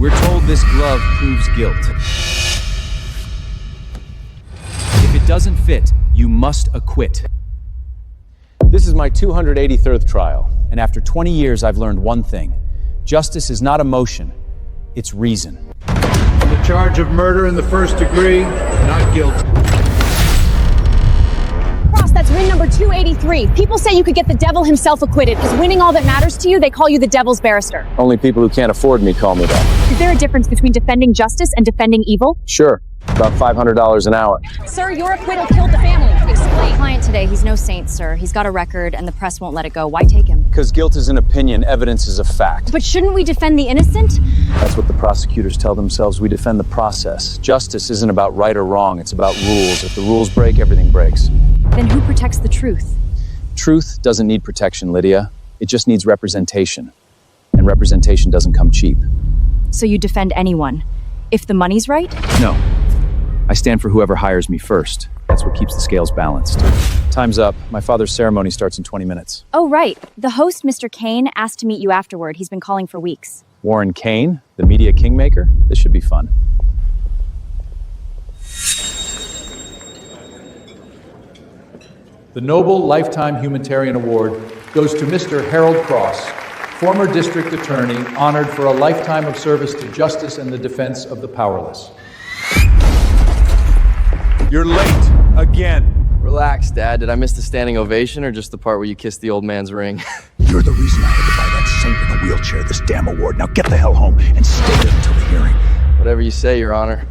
We're told this glove proves guilt. If it doesn't fit, you must acquit. This is my 283rd trial, and after 20 years I've learned one thing. Justice is not emotion, it's reason. On the charge of murder in the first degree, not guilty. Ross, that's win number 283. People say you could get the devil himself acquitted. Is winning all that matters to you? They call you the devil's barrister. Only people who can't afford me call me that. Is there a difference between defending justice and defending evil? Sure, about $500 an hour. Sir, your acquittal killed the family. Explain. Client today, he's no saint, sir. He's got a record and the press won't let it go. Why take him? Because guilt is an opinion, evidence is a fact. But shouldn't we defend the innocent? That's what the prosecutors tell themselves. We defend the process. Justice isn't about right or wrong, it's about rules. If the rules break, everything breaks. Then who protects the truth? Truth doesn't need protection, Lydia. It just needs representation. And representation doesn't come cheap. So you defend anyone, if the money's right? No. I stand for whoever hires me first. That's what keeps the scales balanced. Time's up. My father's ceremony starts in 20 minutes. Oh, right. The host, Mr. Kane, asked to meet you afterward. He's been calling for weeks. Warren Kane, the media kingmaker? This should be fun. The Noble Lifetime Humanitarian Award goes to Mr. Harold Cross, former district attorney honored for a lifetime of service to justice and the defense of the powerless. You're late again. Relax, Dad. Did I miss the standing ovation or just the part where you kissed the old man's ring? You're the reason I had to buy that saint in a wheelchair this damn award. Now get the hell home and stay there until the hearing. Whatever you say, Your Honor.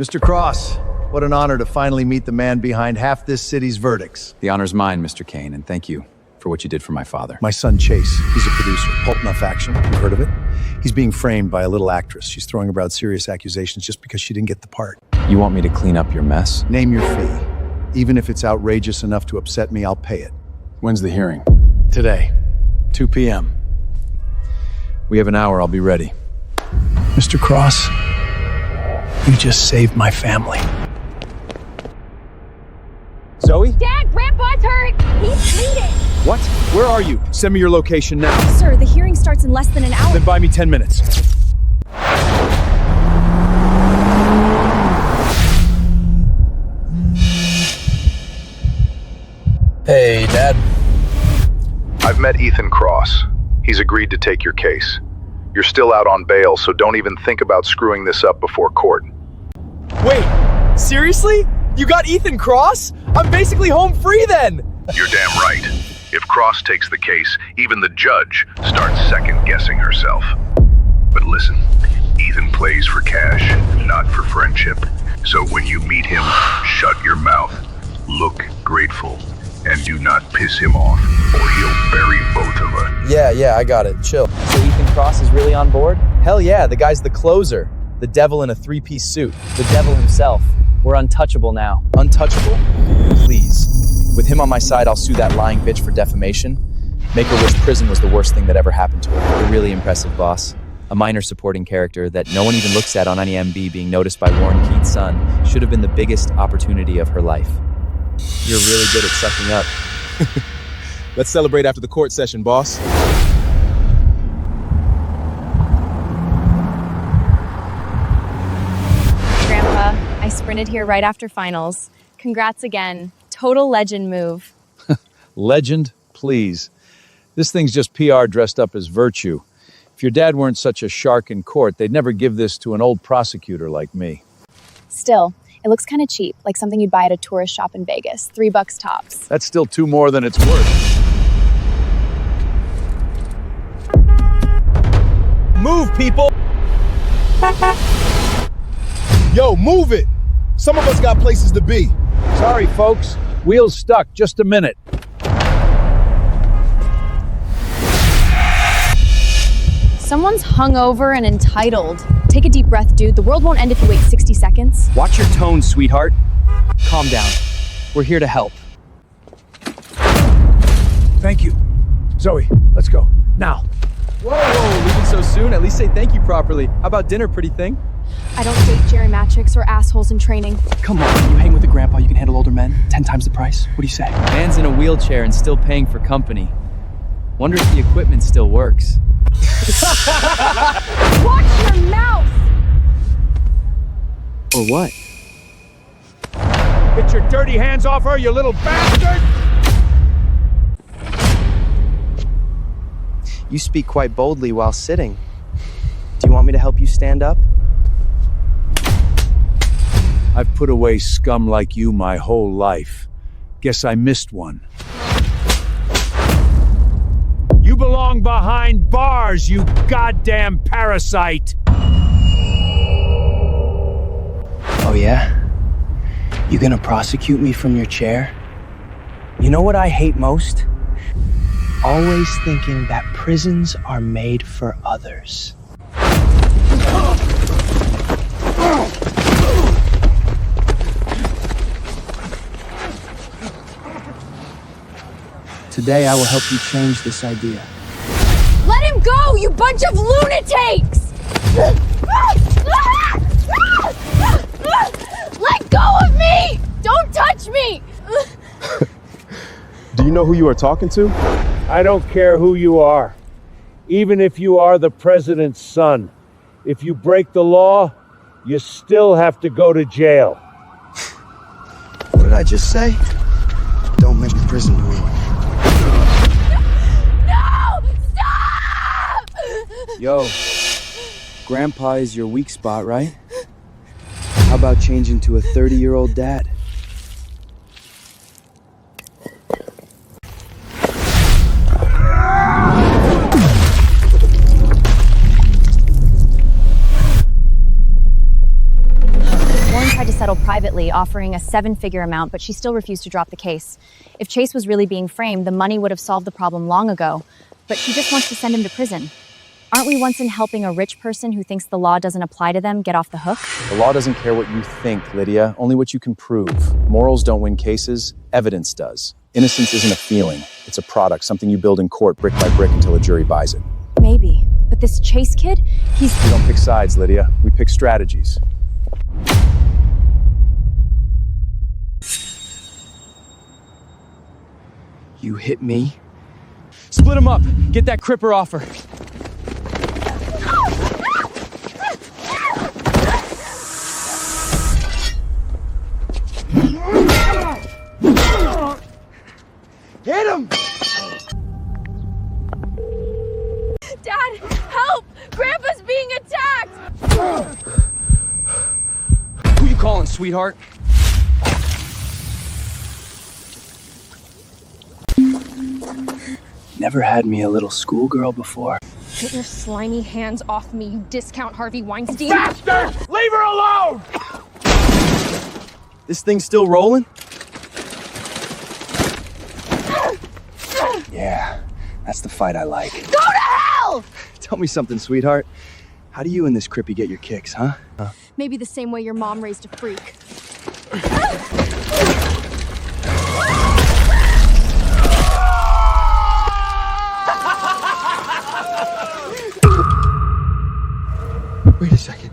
Mr. Cross, what an honor to finally meet the man behind half this city's verdicts. The honor's mine, Mr. Kane, and thank you for what you did for my father. My son Chase, he's a producer, Pulp Enough Action. You've heard of it? He's being framed by a little actress. She's throwing about serious accusations just because she didn't get the part. You want me to clean up your mess? Name your fee. Even if it's outrageous enough to upset me, I'll pay it. When's the hearing? Today, 2 p.m. We have an hour, I'll be ready. Mr. Cross, you just saved my family. Zoe? Dad, Grandpa's hurt. He's bleeding. What? Where are you? Send me your location now. Sir, the hearing starts in less than an hour. Then buy me 10 minutes. Hey, Dad. I've met Ethan Cross. He's agreed to take your case. You're still out on bail, so don't even think about screwing this up before court. Wait, seriously? You got Ethan Cross? I'm basically home free then! You're damn right. If Cross takes the case, even the judge starts second-guessing herself. But listen, Ethan plays for cash, not for friendship. So when you meet him, shut your mouth, look grateful, and do not piss him off, or he'll bury both of us. Yeah, I got it. Chill. So Ethan Cross is really on board? Hell yeah, the guy's the closer. The devil in a three-piece suit. The devil himself. We're untouchable now. Untouchable? Please. With him on my side, I'll sue that lying bitch for defamation. Make her wish prison was the worst thing that ever happened to her. You're really impressive, boss. A minor supporting character that no one even looks at on any MB being noticed by Warren Keith's son should have been the biggest opportunity of her life. You're really good at sucking up. Let's celebrate after the court session, boss. Grandpa, I sprinted here right after finals. Congrats again. Total legend move. Legend, please. This thing's just PR dressed up as virtue. If your dad weren't such a shark in court, they'd never give this to an old prosecutor like me. Still, it looks kind of cheap, like something you'd buy at a tourist shop in Vegas. $3 tops. That's still 2 more than it's worth. Move, people! Yo, move it! Some of us got places to be. Sorry, folks. Wheels stuck. Just a minute. Someone's hungover and entitled. Take a deep breath, dude. The world won't end if you wait 60 seconds. Watch your tone, sweetheart. Calm down. We're here to help. Thank you. Zoe, let's go. Now. Whoa, leaving so soon? At least say thank you properly. How about dinner, pretty thing? I don't date geriatrics or assholes in training. Come on, you hang with a grandpa, you can handle older men. 10 times the price. What do you say? Man's in a wheelchair and still paying for company. Wonder if the equipment still works. Watch your mouth! Or what? Get your dirty hands off her, you little bastard! You speak quite boldly while sitting. Do you want me to help you stand up? I've put away scum like you my whole life. Guess I missed one. You belong behind bars, you goddamn parasite! Oh yeah? You gonna prosecute me from your chair? You know what I hate most? Always thinking that prisons are made for others. Today I will help you change this idea. Let him go, you bunch of lunatics! Let go of me! Don't touch me! Do you know who you are talking to? I don't care who you are. Even if you are the president's son. If you break the law, you still have to go to jail. What did I just say? Don't mention prison to me. No! Stop! Yo, Grandpa is your weak spot, right? How about changing to a 30-year-old dad? Tried to settle privately, offering a 7-figure amount, but she still refused to drop the case. If Chase was really being framed, the money would have solved the problem long ago, but she just wants to send him to prison. Aren't we once in helping a rich person who thinks the law doesn't apply to them get off the hook? The law doesn't care what you think, Lydia, only what you can prove. Morals don't win cases, evidence does. Innocence isn't a feeling, it's a product, something you build in court brick by brick until a jury buys it. Maybe, but this Chase kid, We don't pick sides, Lydia, we pick strategies. You hit me? Split him up! Get that cripper off her! Hit him! Dad, help! Grandpa's being attacked! Who you calling, sweetheart? Never had me a little schoolgirl before. Get your slimy hands off me, you discount Harvey Weinstein. Bastard! Leave her alone! This thing's still rolling? Yeah, that's the fight I like. Go to hell! Tell me something, sweetheart. How do you and this crippy get your kicks, huh? Maybe the same way your mom raised a freak. Wait a second.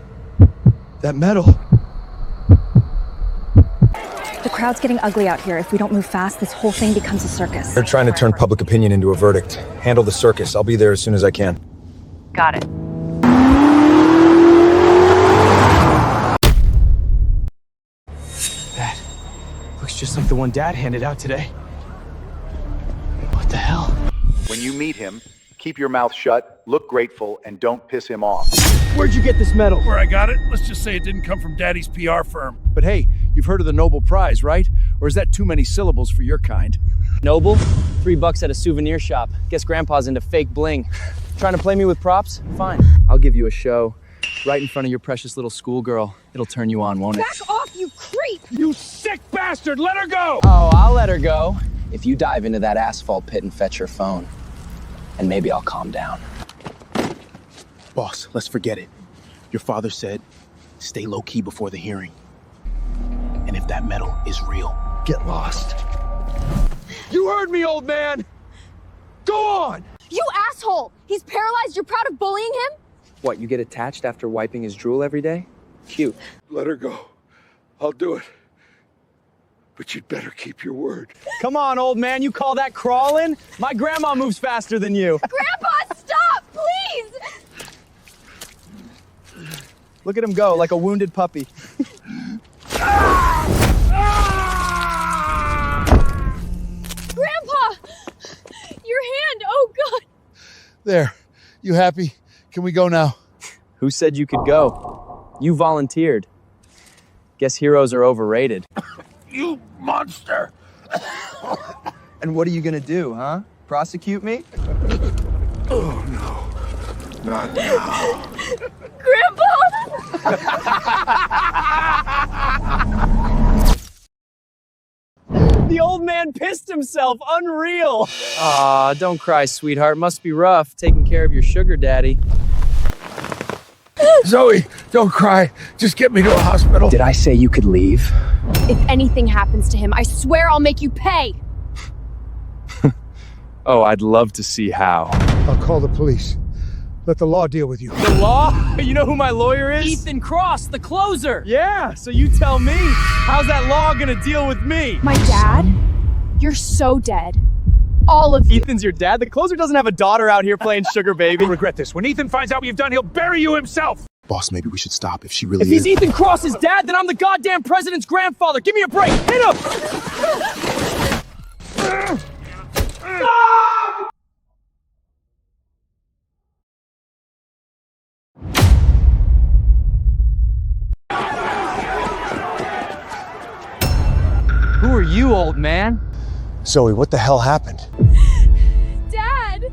That metal. the crowd's getting ugly out here. If we don't move fast, this whole thing becomes a circus. They're trying to turn public opinion into a verdict. Handle the circus. I'll be there as soon as I can. Got it. That looks just like the one Dad handed out today. What the hell? When you meet him, keep your mouth shut, look grateful, and don't piss him off. Where'd you get this medal? Where I got it? Let's just say it didn't come from Daddy's PR firm. But hey, you've heard of the Nobel Prize, right? Or is that too many syllables for your kind? Noble? $3 at a souvenir shop. Guess Grandpa's into fake bling. Trying to play me with props? Fine. I'll give you a show. Right in front of your precious little schoolgirl. It'll turn you on, won't it? Back off, you creep! You sick bastard! Let her go! Oh, I'll let her go. If you dive into that asphalt pit and fetch her phone. And maybe I'll calm down. Boss, let's forget it. Your father said, stay low-key before the hearing. And if that medal is real, Get lost. You heard me, old man! Go on! You asshole! He's paralyzed. You're proud of bullying him? What, you get attached after wiping his drool every day? Cute. Let her go. I'll do it. but you'd better keep your word. Come on, old man, you call that crawling? My grandma moves faster than you. Grandpa, stop, please! Look at him go, like a wounded puppy. Grandpa! Your hand, oh God! There, you happy? Can we go now? Who said you could go? You volunteered. Guess heroes are overrated. You monster! And what are you gonna do, huh? Prosecute me? Oh no, not now. Grandpa! The old man pissed himself. Unreal. Aw, don't cry, sweetheart. Must be rough taking care of your sugar daddy. Zoe, don't cry. Just get me to a hospital. Did I say you could leave? If anything happens to him, I swear I'll make you pay. Oh, I'd love to see how. I'll call the police. Let the law deal with you. The law? You know who my lawyer is? Ethan Cross, the closer. Yeah, so you tell me. How's that law gonna deal with me? My dad? You're so dead. All of you. Ethan's your dad? The closer doesn't have a daughter out here playing sugar baby. You'll regret this. When Ethan finds out what you've done, he'll bury you himself. Boss, maybe we should stop if she really If he's Ethan Cross's dad, then I'm the goddamn president's grandfather. Give me a break. Hit him! Who are you, old man? Zoe, what the hell happened? Dad!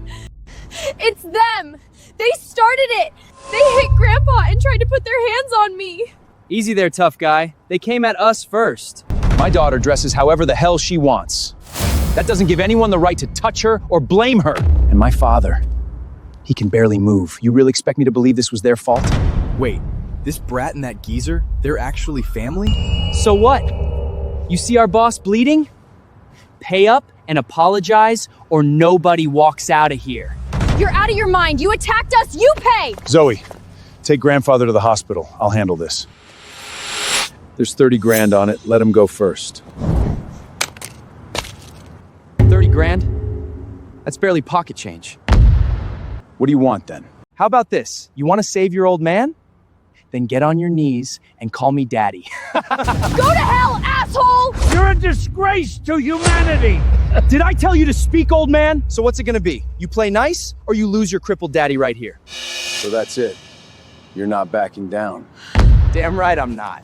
It's them! They started it! They hit Grandpa and tried to put their hands on me! Easy there, tough guy. They came at us first. My daughter dresses however the hell she wants. That doesn't give anyone the right to touch her or blame her. And my father, he can barely move. You really expect me to believe this was their fault? Wait, this brat and that geezer, they're actually family? So what? You see our boss bleeding? Pay up and apologize, or nobody walks out of here. You're out of your mind. You attacked us. You pay. Zoe, take grandfather to the hospital. I'll handle this. There's 30 grand on it. Let him go first. 30 grand? That's barely pocket change. What do you want then? How about this? You want to save your old man? Then get on your knees and call me daddy. Go to hell, asshole! You're a disgrace to humanity. Did I tell you to speak, old man? So what's it gonna be? You play nice, or you lose your crippled daddy right here? So that's it. You're not backing down. Damn right I'm not.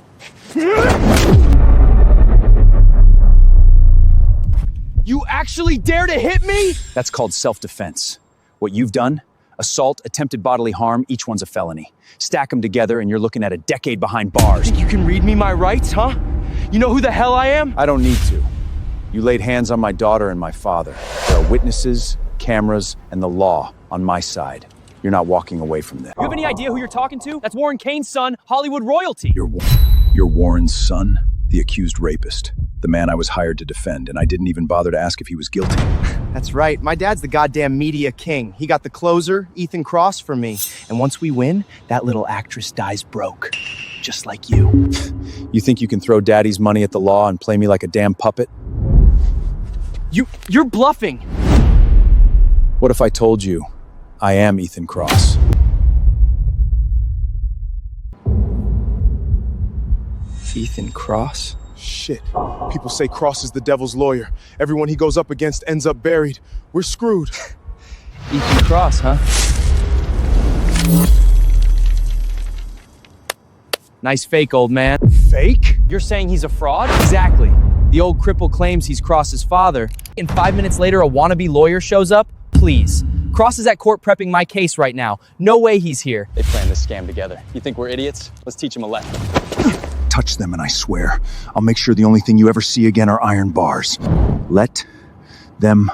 You actually dare to hit me? That's called self-defense. What you've done, assault, attempted bodily harm, each one's a felony. Stack them together and you're looking at a decade behind bars. Think you can read me my rights, huh? You know who the hell I am? I don't need to. You laid hands on my daughter and my father. There are witnesses, cameras, and the law on my side. You're not walking away from this. You have any idea who you're talking to? That's Warren Kane's son, Hollywood royalty. You're Warren's son, the accused rapist, the man I was hired to defend, and I didn't even bother to ask if he was guilty. That's right. My dad's the goddamn media king. He got the closer, Ethan Cross, for me. And once we win, that little actress dies broke. Just like you. You think you can throw daddy's money at the law and play me like a damn puppet? You're bluffing. What if I told you I am Ethan Cross? Ethan Cross? Shit. People say Cross is the devil's lawyer. Everyone he goes up against ends up buried. We're screwed. Ethan Cross, huh? Nice fake, old man. Fake? You're saying he's a fraud? Exactly. The old cripple claims he's Cross's father, and 5 minutes later a wannabe lawyer shows up? Please. Cross is at court prepping my case right now. No way he's here. They planned this scam together. You think we're idiots? Let's teach them a lesson. Touch them and I swear, I'll make sure the only thing you ever see again are iron bars. Let them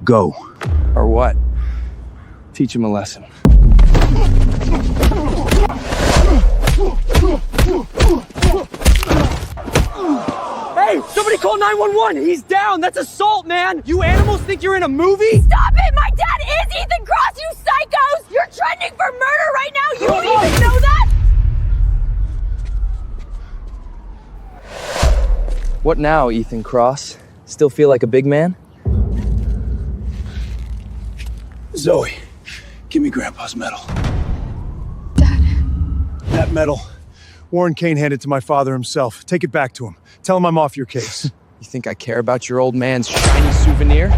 go. Or what? Teach him a lesson. Hey, somebody call 911. He's down. That's assault, man. You animals think you're in a movie? Stop it! My dad is Ethan Cross, you psychos! You're trending for murder right now! You don't even know that? What now, Ethan Cross? Still feel like a big man? Zoe, give me Grandpa's medal. Dad. That medal, Warren Kane handed to my father himself. Take it back to him. Tell him I'm off your case. You think I care about your old man's shiny souvenir?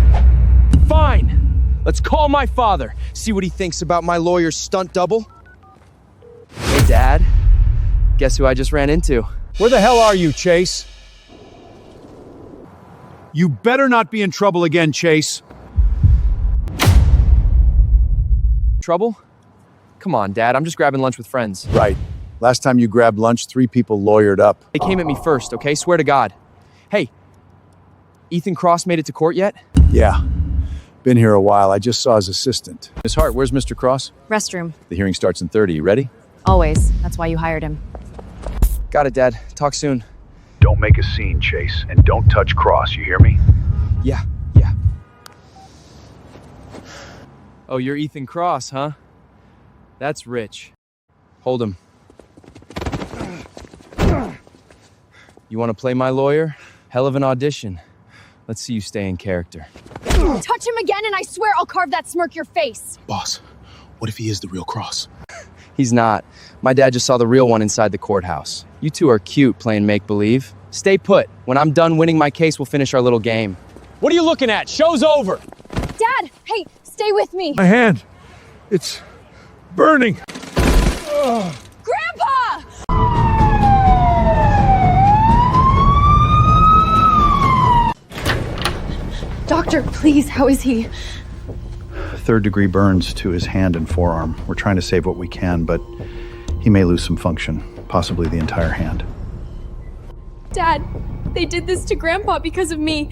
Fine! Let's call my father. See what he thinks about my lawyer's stunt double. Hey, Dad. Guess who I just ran into? Where the hell are you, Chase? You better not be in trouble again, Chase. Trouble? Come on, Dad. I'm just grabbing lunch with friends. Right. Last time you grabbed lunch, 3 people lawyered up. They came at me first, okay? Swear to God. Hey, Ethan Cross made it to court yet? Yeah. Been here a while. I just saw his assistant. Miss Hart, where's Mr. Cross? Restroom. The hearing starts in 30. You ready? Always. That's why you hired him. Got it, Dad. Talk soon. Don't make a scene, Chase, and don't touch Cross, you hear me? Yeah. Oh, you're Ethan Cross, huh? That's rich. Hold him. You want to play my lawyer? Hell of an audition. Let's see you stay in character. Touch him again and I swear I'll carve that smirk your face. Boss, what if he is the real Cross? He's not. My dad just saw the real one inside the courthouse. You two are cute playing make-believe. Stay put. When I'm done winning my case, we'll finish our little game. What are you looking at? Show's over. Dad, hey, stay with me. My hand. It's burning. Grandpa! Doctor, please, how is he? 3rd-degree burns to his hand and forearm. We're trying to save what we can, but he may lose some function, possibly the entire hand. Dad, they did this to Grandpa because of me.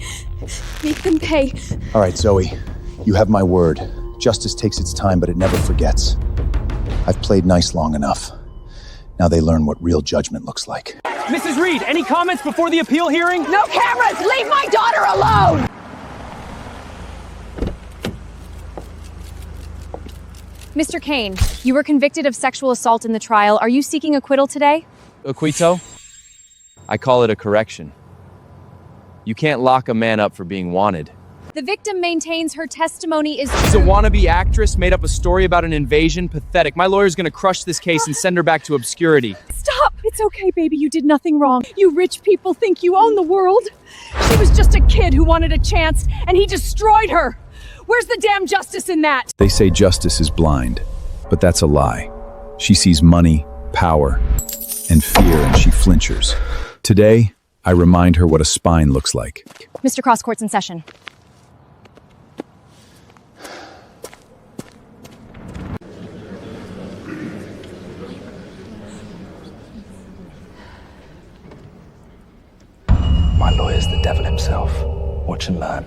Make them pay. All right, Zoe. You have my word. Justice takes its time, but it never forgets. I've played nice long enough. Now they learn what real judgment looks like. Mrs. Reed, any comments before the appeal hearing? No cameras! Leave my daughter alone! Mr. Kane, you were convicted of sexual assault in the trial. Are you seeking acquittal today? Acquittal? I call it a correction. You can't lock a man up for being wanted. The victim maintains her testimony is She's a wannabe actress, made up a story about an invasion. Pathetic. My lawyer's gonna crush this case and send her back to obscurity. Stop! It's okay, baby. You did nothing wrong. You rich people think you own the world. She was just a kid who wanted a chance, and he destroyed her. Where's the damn justice in that? They say justice is blind, but that's a lie. She sees money, power, and fear, and she flinches. Today, I remind her what a spine looks like. Mr. Cross, court's in session. My lawyer's the devil himself. Watch and learn.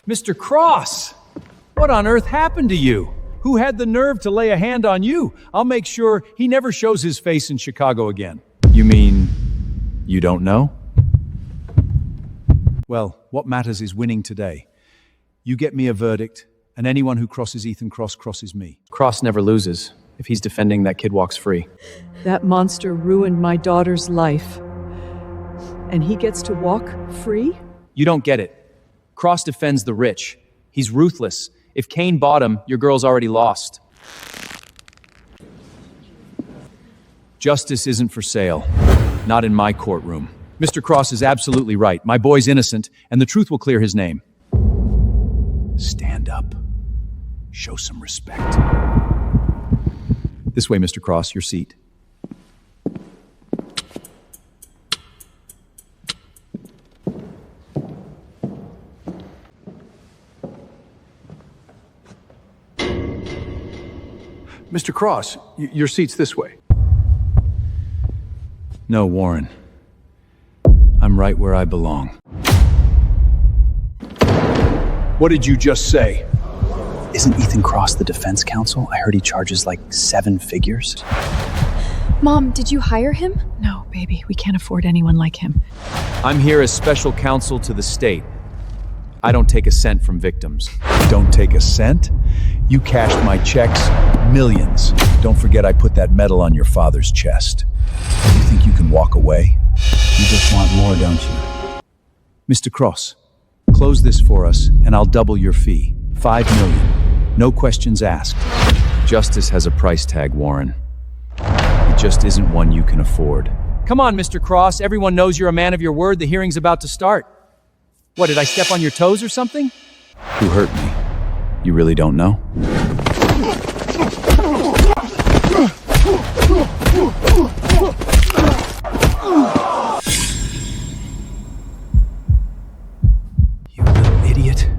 Mr. Cross! What on earth happened to you? Who had the nerve to lay a hand on you? I'll make sure he never shows his face in Chicago again. You mean you don't know? Well, what matters is winning today. You get me a verdict, and anyone who crosses Ethan Cross crosses me. Cross never loses. If he's defending, that kid walks free. That monster ruined my daughter's life. And he gets to walk free? You don't get it. Cross defends the rich. He's ruthless. If Kane bought him, your girl's already lost. Justice isn't for sale. Not in my courtroom. Mr. Cross is absolutely right. My boy's innocent, and the truth will clear his name. Stand up. Show some respect. This way, Mr. Cross, your seat. Mr. Cross, your seat's this way. No, Warren. I'm right where I belong. What did you just say? Isn't Ethan Cross the defense counsel? I heard he charges like 7 figures. Mom, did you hire him? No. Baby, we can't afford anyone like him. I'm here as special counsel to the state. I don't take a cent from victims. Don't take a cent? You cashed my checks, millions. Don't forget I put that medal on your father's chest. You think you can walk away? You just want more, don't you? Mr. Cross, close this for us and I'll double your fee. $5 million. No questions asked. Justice has a price tag, Warren. It just isn't one you can afford. Come on, Mr. Cross. Everyone knows you're a man of your word. The hearing's about to start. What, did I step on your toes or something? Who hurt me? You really don't know? You little idiot.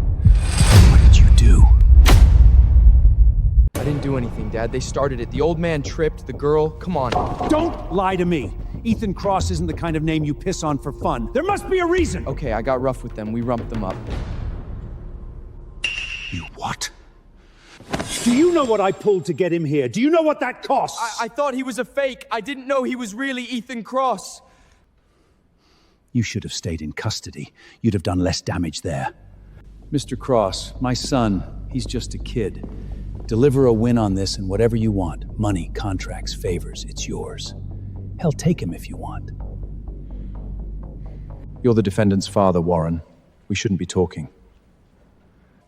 What did you do? I didn't do anything, Dad. They started it. The old man tripped, the girl. Come on. Don't lie to me. Ethan Cross isn't the kind of name you piss on for fun. There must be a reason. Okay, I got rough with them. We rumped them up. You what? Do you know what I pulled to get him here? Do you know what that costs? I thought he was a fake. I didn't know he was really Ethan Cross. You should have stayed in custody. You'd have done less damage there. Mr. Cross, my son, he's just a kid. Deliver a win on this and whatever you want. Money, contracts, favors, it's yours. Hell, take him if you want. You're the defendant's father, Warren. We shouldn't be talking.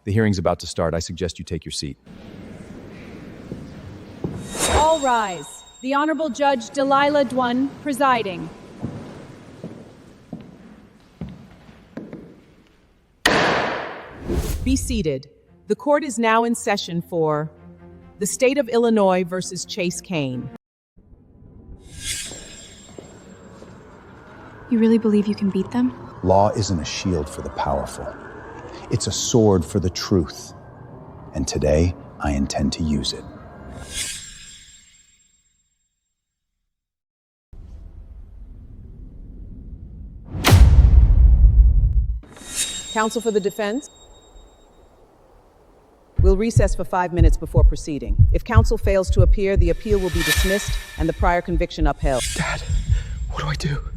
The hearing's about to start. I suggest you take your seat. All rise. The Honorable Judge Delilah Dwan presiding. Be seated. The court is now in session for the State of Illinois versus Chase Kane. You really believe you can beat them? Law isn't a shield for the powerful. It's a sword for the truth. And today, I intend to use it. Counsel for the defense? We'll recess for 5 minutes before proceeding. If counsel fails to appear, the appeal will be dismissed and the prior conviction upheld. Dad, what do I do?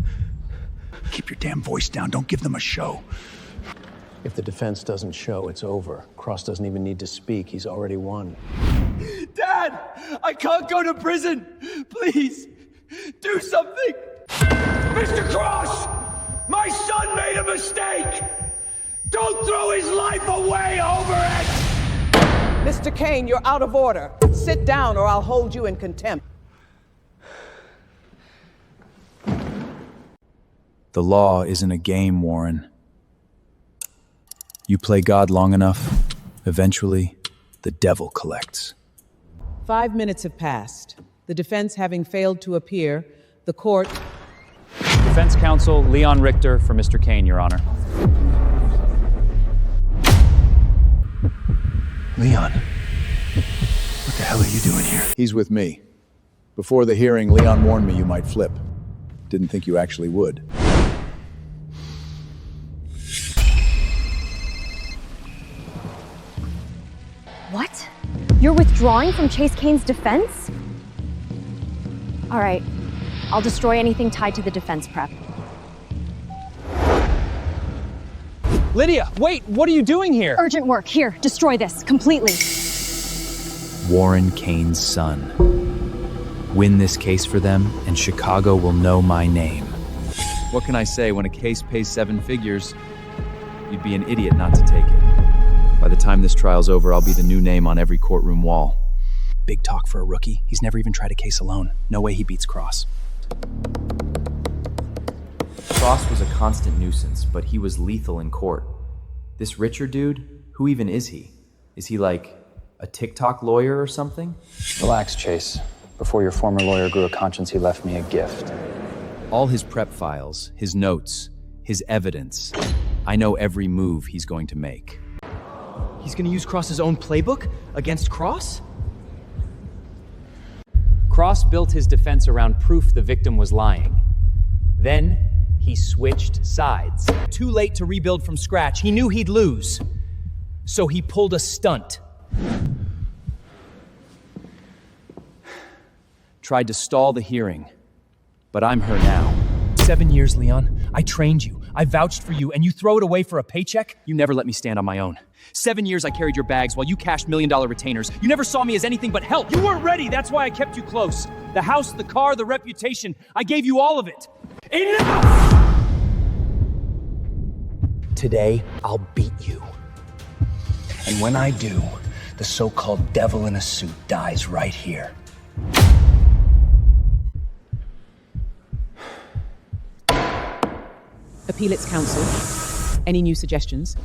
Keep your damn voice down. Don't give them a show. If the defense doesn't show, it's over. Cross doesn't even need to speak. He's already won. Dad, I can't go to prison. Please, do something. Mr. Cross! My son made a mistake! Don't throw his life away over it! Mr. Kane, you're out of order. Sit down or I'll hold you in contempt. The law isn't a game, Warren. You play God long enough, eventually, the devil collects. 5 minutes have passed. The defense having failed to appear, the court... Defense counsel Leon Richter for Mr. Kane, Your Honor. Leon, what the hell are you doing here? He's with me. Before the hearing, Leon warned me you might flip. Didn't think you actually would. What? You're withdrawing from Chase Kane's defense? All right. I'll destroy anything tied to the defense prep. Lydia, wait, what are you doing here? Urgent work. Here, destroy this completely. Warren Kane's son. Win this case for them, and Chicago will know my name. What can I say? When a case pays 7 figures, you'd be an idiot not to take it. By the time this trial's over, I'll be the new name on every courtroom wall. Big talk for a rookie. He's never even tried a case alone. No way he beats Cross. Cross was a constant nuisance, but he was lethal in court. This Richard dude, who even is he? Is he like a TikTok lawyer or something? Relax, Chase. Before your former lawyer grew a conscience, he left me a gift. All his prep files, his notes, his evidence. I know every move he's going to make. He's gonna use Cross's own playbook against Cross? Cross built his defense around proof the victim was lying. Then, he switched sides. Too late to rebuild from scratch. He knew he'd lose. So he pulled a stunt. Tried to stall the hearing, but I'm her now. 7 years, Leon. I trained you. I vouched for you, and you throw it away for a paycheck? You never let me stand on my own. 7 years I carried your bags while you cashed million-dollar retainers. You never saw me as anything but help. You weren't ready. That's why I kept you close. The house, the car, the reputation. I gave you all of it. Enough! Today, I'll beat you. And when I do, the so-called devil in a suit dies right here. Appealants counsel. Any new suggestions?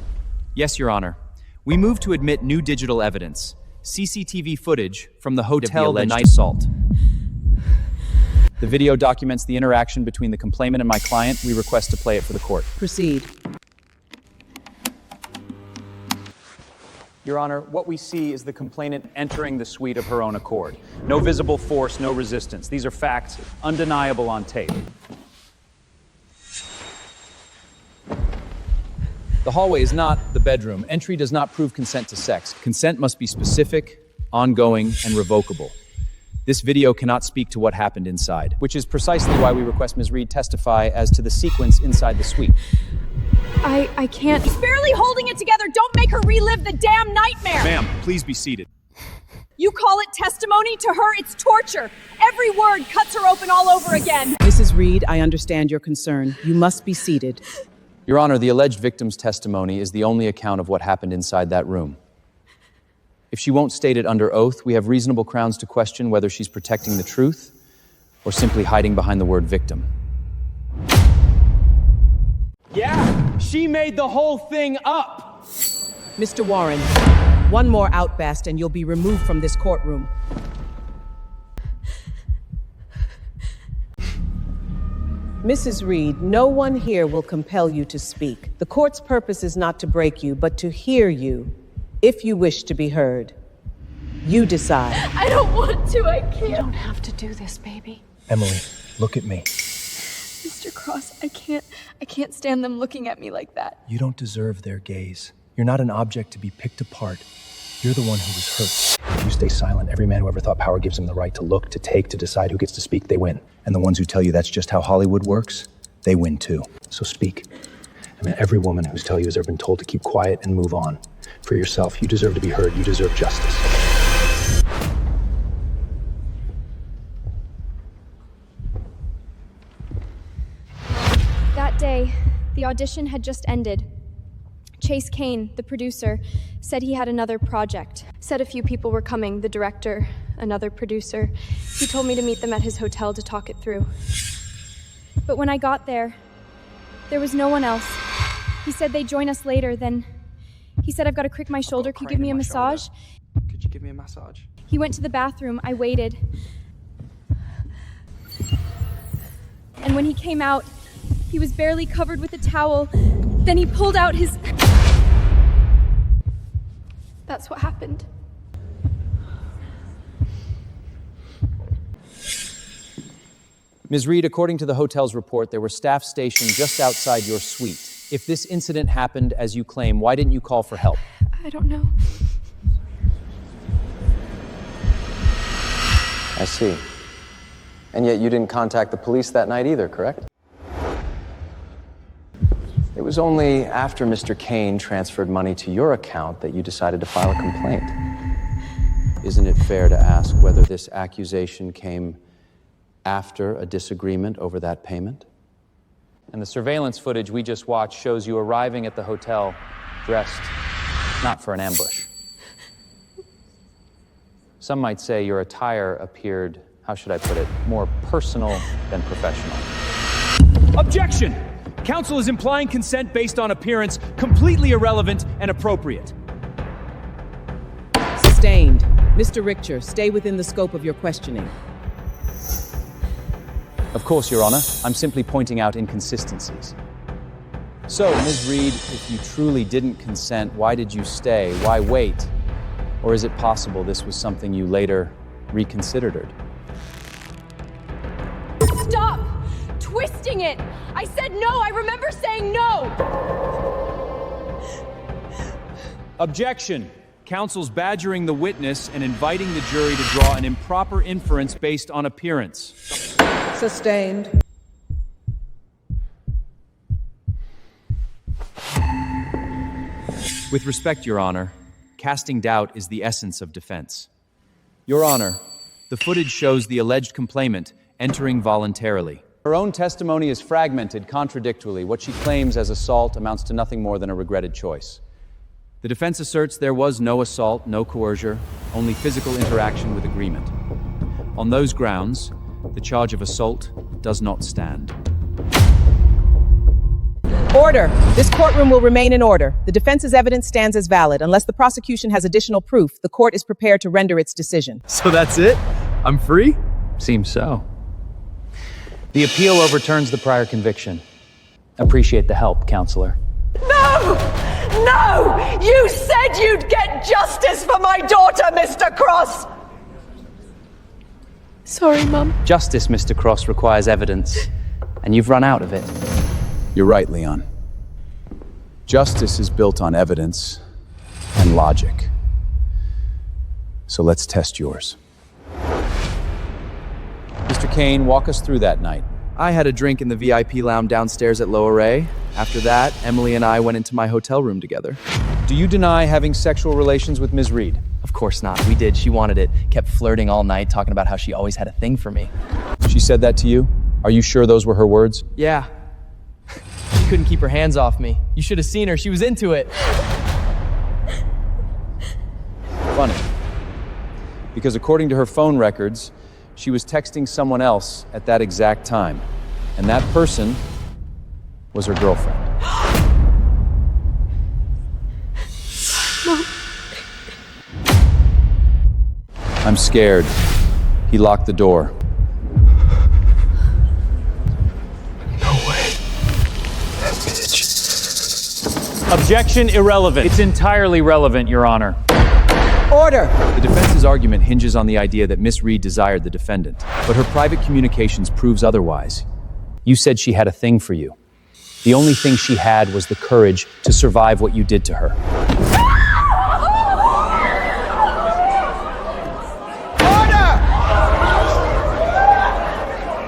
Yes, Your Honor. We move to admit new digital evidence. CCTV footage from the hotel the night assault. The video documents the interaction between the complainant and my client. We request to play it for the court. Proceed. Your Honor, what we see is the complainant entering the suite of her own accord. No visible force, no resistance. These are facts, undeniable on tape. The hallway is not the bedroom. Entry does not prove consent to sex. Consent must be specific, ongoing, and revocable. This video cannot speak to what happened inside, which is precisely why we request Ms. Reed testify as to the sequence inside the suite. I can't. She's barely holding it together. Don't make her relive the damn nightmare. Ma'am, please be seated. You call it testimony? To her, it's torture. Every word cuts her open all over again. Mrs. Reed, I understand your concern. You must be seated. Your Honor, the alleged victim's testimony is the only account of what happened inside that room. If she won't state it under oath, we have reasonable grounds to question whether she's protecting the truth or simply hiding behind the word victim. Yeah, she made the whole thing up. Mr. Warren, one more outburst and you'll be removed from this courtroom. Mrs. Reed, no one here will compel you to speak. The court's purpose is not to break you, but to hear you, if you wish to be heard. You decide. I don't want to, I can't. You don't have to do this, baby. Emily, look at me. Mr. Cross, I can't stand them looking at me like that. You don't deserve their gaze. You're not an object to be picked apart. You're the one who was hurt. If you stay silent, every man who ever thought power gives him the right to look, to take, to decide who gets to speak, they win. And the ones who tell you that's just how Hollywood works, they win too. So speak. I mean, every woman who's tell you has ever been told to keep quiet and move on. For yourself, you deserve to be heard. You deserve justice. That day, the audition had just ended. Chase Kane, the producer, said he had another project. Said a few people were coming, the director, another producer. He told me to meet them at his hotel to talk it through. But when I got there was no one else. He said they'd join us later, then he said, I've got to crick my shoulder. Could you give me a massage? Could you give me a massage? He went to the bathroom. I waited. And when he came out, he was barely covered with a towel. Then he pulled out his... That's what happened. Ms. Reed, according to the hotel's report, there were staff stationed just outside your suite. If this incident happened, as you claim, why didn't you call for help? I don't know. I see. And yet you didn't contact the police that night either, correct? It was only after Mr. Kane transferred money to your account that you decided to file a complaint. Isn't it fair to ask whether this accusation came after a disagreement over that payment? And the surveillance footage we just watched shows you arriving at the hotel dressed not for an ambush. Some might say your attire appeared, how should I put it, more personal than professional. Objection! Counsel is implying consent based on appearance, completely irrelevant and appropriate. Sustained. Mr. Richter, stay within the scope of your questioning. Of course, Your Honor. I'm simply pointing out inconsistencies. So, Ms. Reed, if you truly didn't consent, why did you stay? Why wait? Or is it possible this was something you later reconsidered? Stop twisting it! I said no! I remember saying no! Objection! Counsel's badgering the witness and inviting the jury to draw an improper inference based on appearance. Sustained. With respect, Your Honor, casting doubt is the essence of defense. Your Honor, the footage shows the alleged complainant entering voluntarily. Her own testimony is fragmented contradictorily. What she claims as assault amounts to nothing more than a regretted choice. The defense asserts there was no assault, no coercion, only physical interaction with agreement. On those grounds, the charge of assault does not stand. Order! This courtroom will remain in order. The defense's evidence stands as valid. Unless the prosecution has additional proof, the court is prepared to render its decision. So that's it? I'm free? Seems so. The appeal overturns the prior conviction. Appreciate the help, counselor. No! No! You said you'd get justice for my daughter, Mr. Cross! Sorry, Mom. Justice, Mr. Cross, requires evidence, and you've run out of it. You're right, Leon. Justice is built on evidence and logic. So let's test yours. Mr. Kane, walk us through that night. I had a drink in the VIP lounge downstairs at Lower A. After that, Emily and I went into my hotel room together. Do you deny having sexual relations with Ms. Reed? Of course not. We did. She wanted it. Kept flirting all night, talking about how she always had a thing for me. She said that to you? Are you sure those were her words? Yeah. She couldn't keep her hands off me. You should have seen her. She was into it. Funny. Because according to her phone records, she was texting someone else at that exact time. And that person was her girlfriend. Mom. I'm scared. He locked the door. No way. That bitch. Objection irrelevant. It's entirely relevant, Your Honor. Order! The defense's argument hinges on the idea that Miss Reed desired the defendant, but her private communications proves otherwise. You said she had a thing for you. The only thing she had was the courage to survive what you did to her.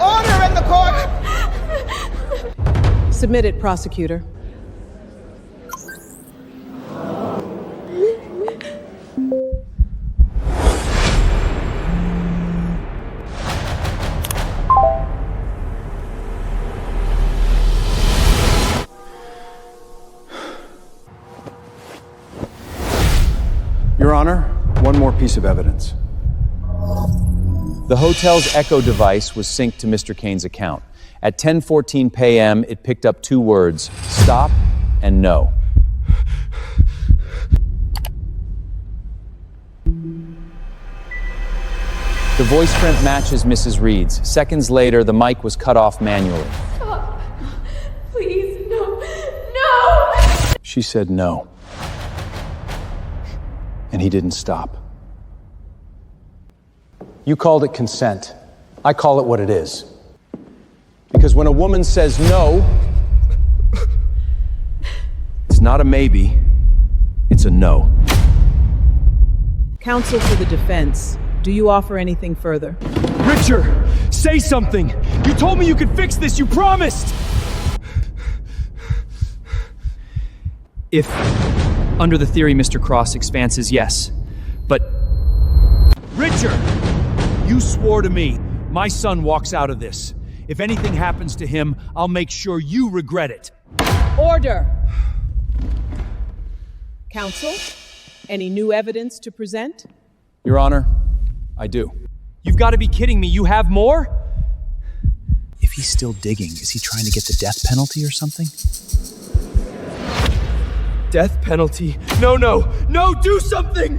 Order in the court! Submit it, prosecutor. Your Honor, one more piece of evidence. The hotel's Echo device was synced to Mr. Kane's account. At 10:14 p.m., it picked up two words, stop and no. The voice print matches Mrs. Reed's. Seconds later, the mic was cut off manually. Stop. Please, no. No! She said no. And he didn't stop. You called it consent. I call it what it is. Because when a woman says no, it's not a maybe, it's a no. Counsel for the defense, do you offer anything further? Richard, say something! You told me you could fix this, you promised! If, under the theory Mr. Cross expanses, yes. But... Richard! You swore to me, my son walks out of this. If anything happens to him, I'll make sure you regret it. Order! Counsel, any new evidence to present? Your Honor, I do. You've got to be kidding me, you have more? If he's still digging, is he trying to get the death penalty or something? Death penalty? No, do something!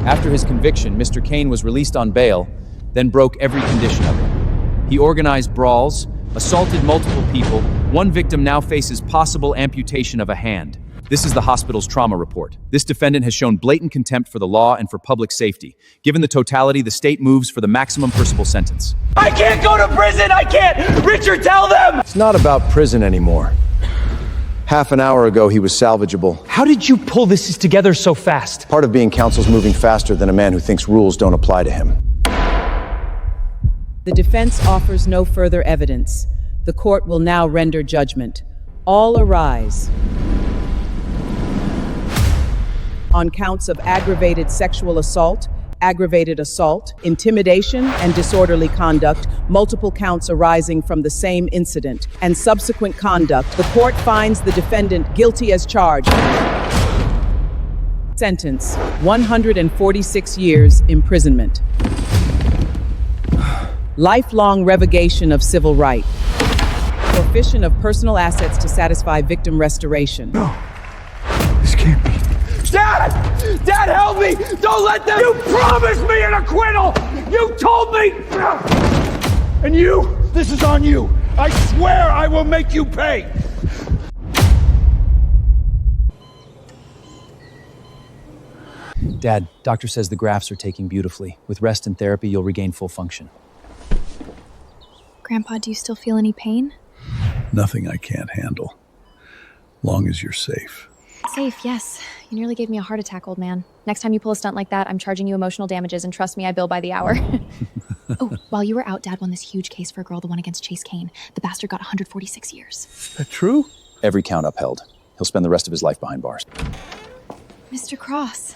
After his conviction, Mr. Kane was released on bail, then broke every condition of it. He organized brawls, assaulted multiple people. One victim now faces possible amputation of a hand. This is the hospital's trauma report. This defendant has shown blatant contempt for the law and for public safety. Given the totality, the state moves for the maximum permissible sentence. I can't go to prison! I can't! Richard, tell them! It's not about prison anymore. Half an hour ago, he was salvageable. How did you pull this together so fast? Part of being counsel's moving faster than a man who thinks rules don't apply to him. The defense offers no further evidence. The court will now render judgment. All arise. on counts of aggravated sexual assault, aggravated assault, intimidation, and disorderly conduct, multiple counts arising from the same incident, and subsequent conduct. The court finds the defendant guilty as charged. Sentence: 146 years imprisonment. Lifelong revocation of civil right. Forfeition of personal assets to satisfy victim restoration. No, this can't be. Dad! Dad, help me! Don't let them! You promised me an acquittal! You told me! And you, this is on you. I swear I will make you pay! Dad, doctor says the grafts are taking beautifully. With rest and therapy, you'll regain full function. Grandpa, do you still feel any pain? Nothing I can't handle. Long as you're safe. Safe, yes. You nearly gave me a heart attack, old man. Next time you pull a stunt like that, I'm charging you emotional damages, and trust me, I bill by the hour. Oh, while you were out, Dad won this huge case for a girl, the one against Chase Kane. The bastard got 146 years. That true? Every count upheld. He'll spend the rest of his life behind bars. Mr. Cross.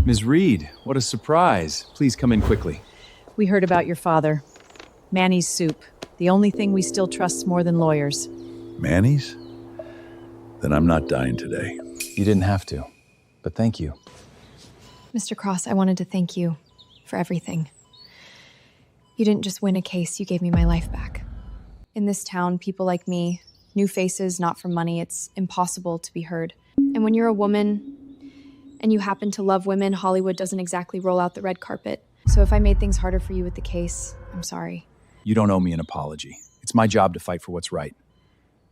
Ms. Reed, what a surprise. Please come in quickly. We heard about your father. Manny's soup. The only thing we still trust more than lawyers. Manny's? Then I'm not dying today. You didn't have to, but thank you. Mr. Cross, I wanted to thank you for everything. You didn't just win a case, you gave me my life back. In this town, people like me, new faces, not for money, it's impossible to be heard. And when you're a woman and you happen to love women, Hollywood doesn't exactly roll out the red carpet. So if I made things harder for you with the case, I'm sorry. You don't owe me an apology. It's my job to fight for what's right.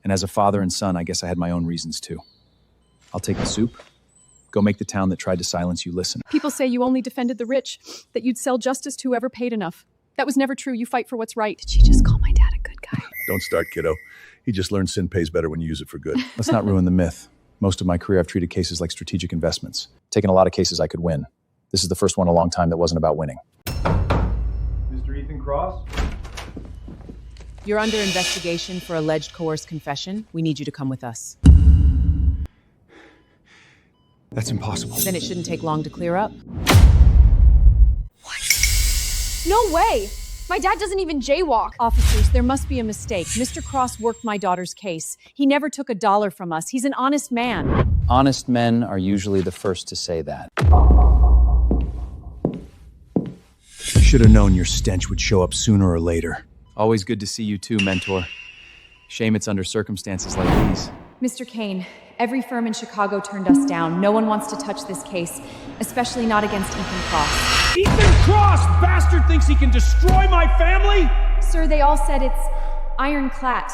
And as a father and son, I guess I had my own reasons too. I'll take the soup. Go make the town that tried to silence you listen. People say you only defended the rich, that you'd sell justice to whoever paid enough. That was never true. You fight for what's right. Did she just call my dad a good guy? Don't start, kiddo. He just learned sin pays better when you use it for good. Let's not ruin the myth. Most of my career, I've treated cases like strategic investments. Taken a lot of cases I could win. This is the first one in a long time that wasn't about winning. Mr. Ethan Cross? You're under investigation for alleged coerced confession. We need you to come with us. That's impossible. Then it shouldn't take long to clear up. No way! My dad doesn't even jaywalk. Officers, there must be a mistake. Mr. Cross worked my daughter's case. He never took a dollar from us. He's an honest man. Honest men are usually the first to say that. Should have known your stench would show up sooner or later. Always good to see you too, mentor. Shame it's under circumstances like these. Mr. Kane, every firm in Chicago turned us down. No one wants to touch this case, especially not against Ethan Cross. Ethan Cross, bastard, thinks he can destroy my family? Sir, they all said it's ironclad.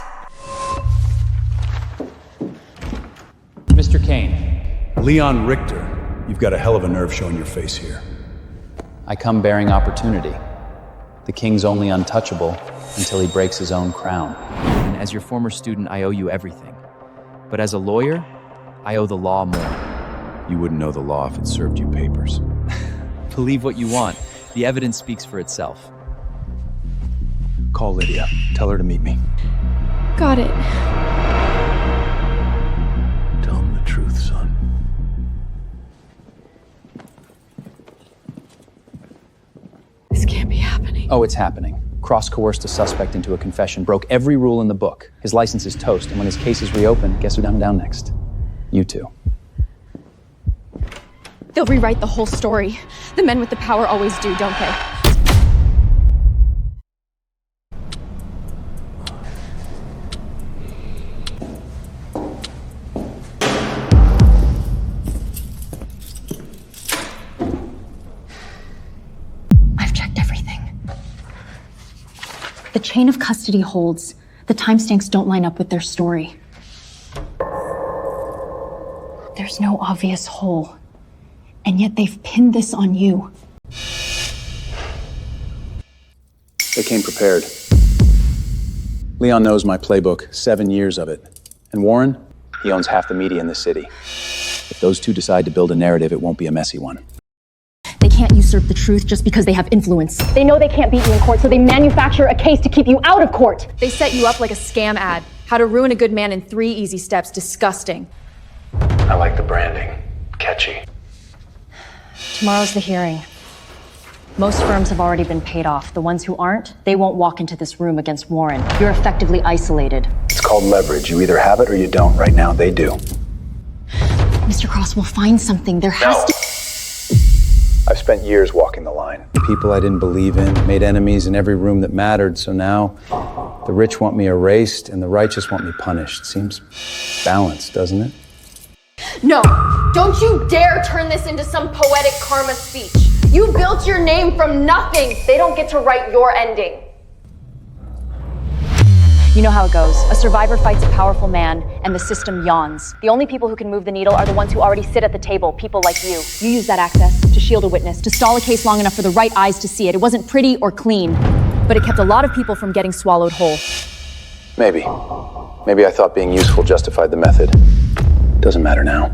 Mr. Kane. Leon Richter, you've got a hell of a nerve showing your face here. I come bearing opportunity. The king's only untouchable until he breaks his own crown. And as your former student, I owe you everything. But as a lawyer, I owe the law more. You wouldn't know the law if it served you papers. Believe what you want. The evidence speaks for itself. Call Lydia. Tell her to meet me. Got it. Tell him the truth, son. This can't be happening. Oh, it's happening. Cross coerced a suspect into a confession, broke every rule in the book. His license is toast, and when his case is reopened, guess who down next? You two. They'll rewrite the whole story. The men with the power always do, don't they? I've checked everything. The chain of custody holds. The timestamps don't line up with their story. There's no obvious hole. And yet they've pinned this on you. They came prepared. Leon knows my playbook, 7 years of it. And Warren, he owns half the media in the city. If those two decide to build a narrative, it won't be a messy one. They can't usurp the truth just because they have influence. They know they can't beat you in court, so they manufacture a case to keep you out of court. They set you up like a scam ad. How to ruin a good man in 3 easy steps. Disgusting. I like the branding. Catchy. Tomorrow's the hearing. Most firms have already been paid off. The ones who aren't, they won't walk into this room against Warren. You're effectively isolated. It's called leverage. You either have it or you don't. Right now, they do. Mr. Cross will find something. There has to... I've spent years walking the line. People I didn't believe in, made enemies in every room that mattered, so now the rich want me erased and the righteous want me punished. Seems balanced, doesn't it? No, don't you dare turn this into some poetic karma speech. You built your name from nothing. They don't get to write your ending. You know how it goes. A survivor fights a powerful man, and the system yawns. The only people who can move the needle are the ones who already sit at the table, people like you. You use that access to shield a witness, to stall a case long enough for the right eyes to see it. It wasn't pretty or clean, but it kept a lot of people from getting swallowed whole. Maybe. Maybe I thought being useful justified the method. Doesn't matter now.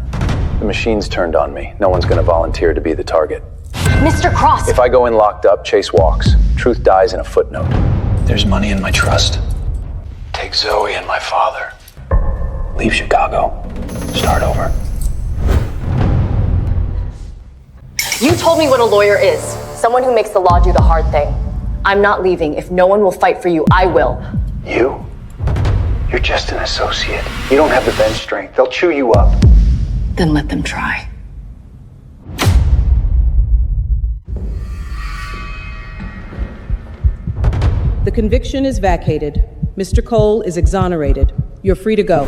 The machine's turned on me. No one's gonna volunteer to be the target. Mr. Cross! If I go in locked up, Chase walks. Truth dies in a footnote. There's money in my trust. Take Zoe and my father. Leave Chicago. Start over. You told me what a lawyer is. Someone who makes the law do the hard thing. I'm not leaving. If no one will fight for you, I will. You? You're just an associate. You don't have the bench strength. They'll chew you up. Then let them try. The conviction is vacated. Mr. Cole is exonerated. You're free to go.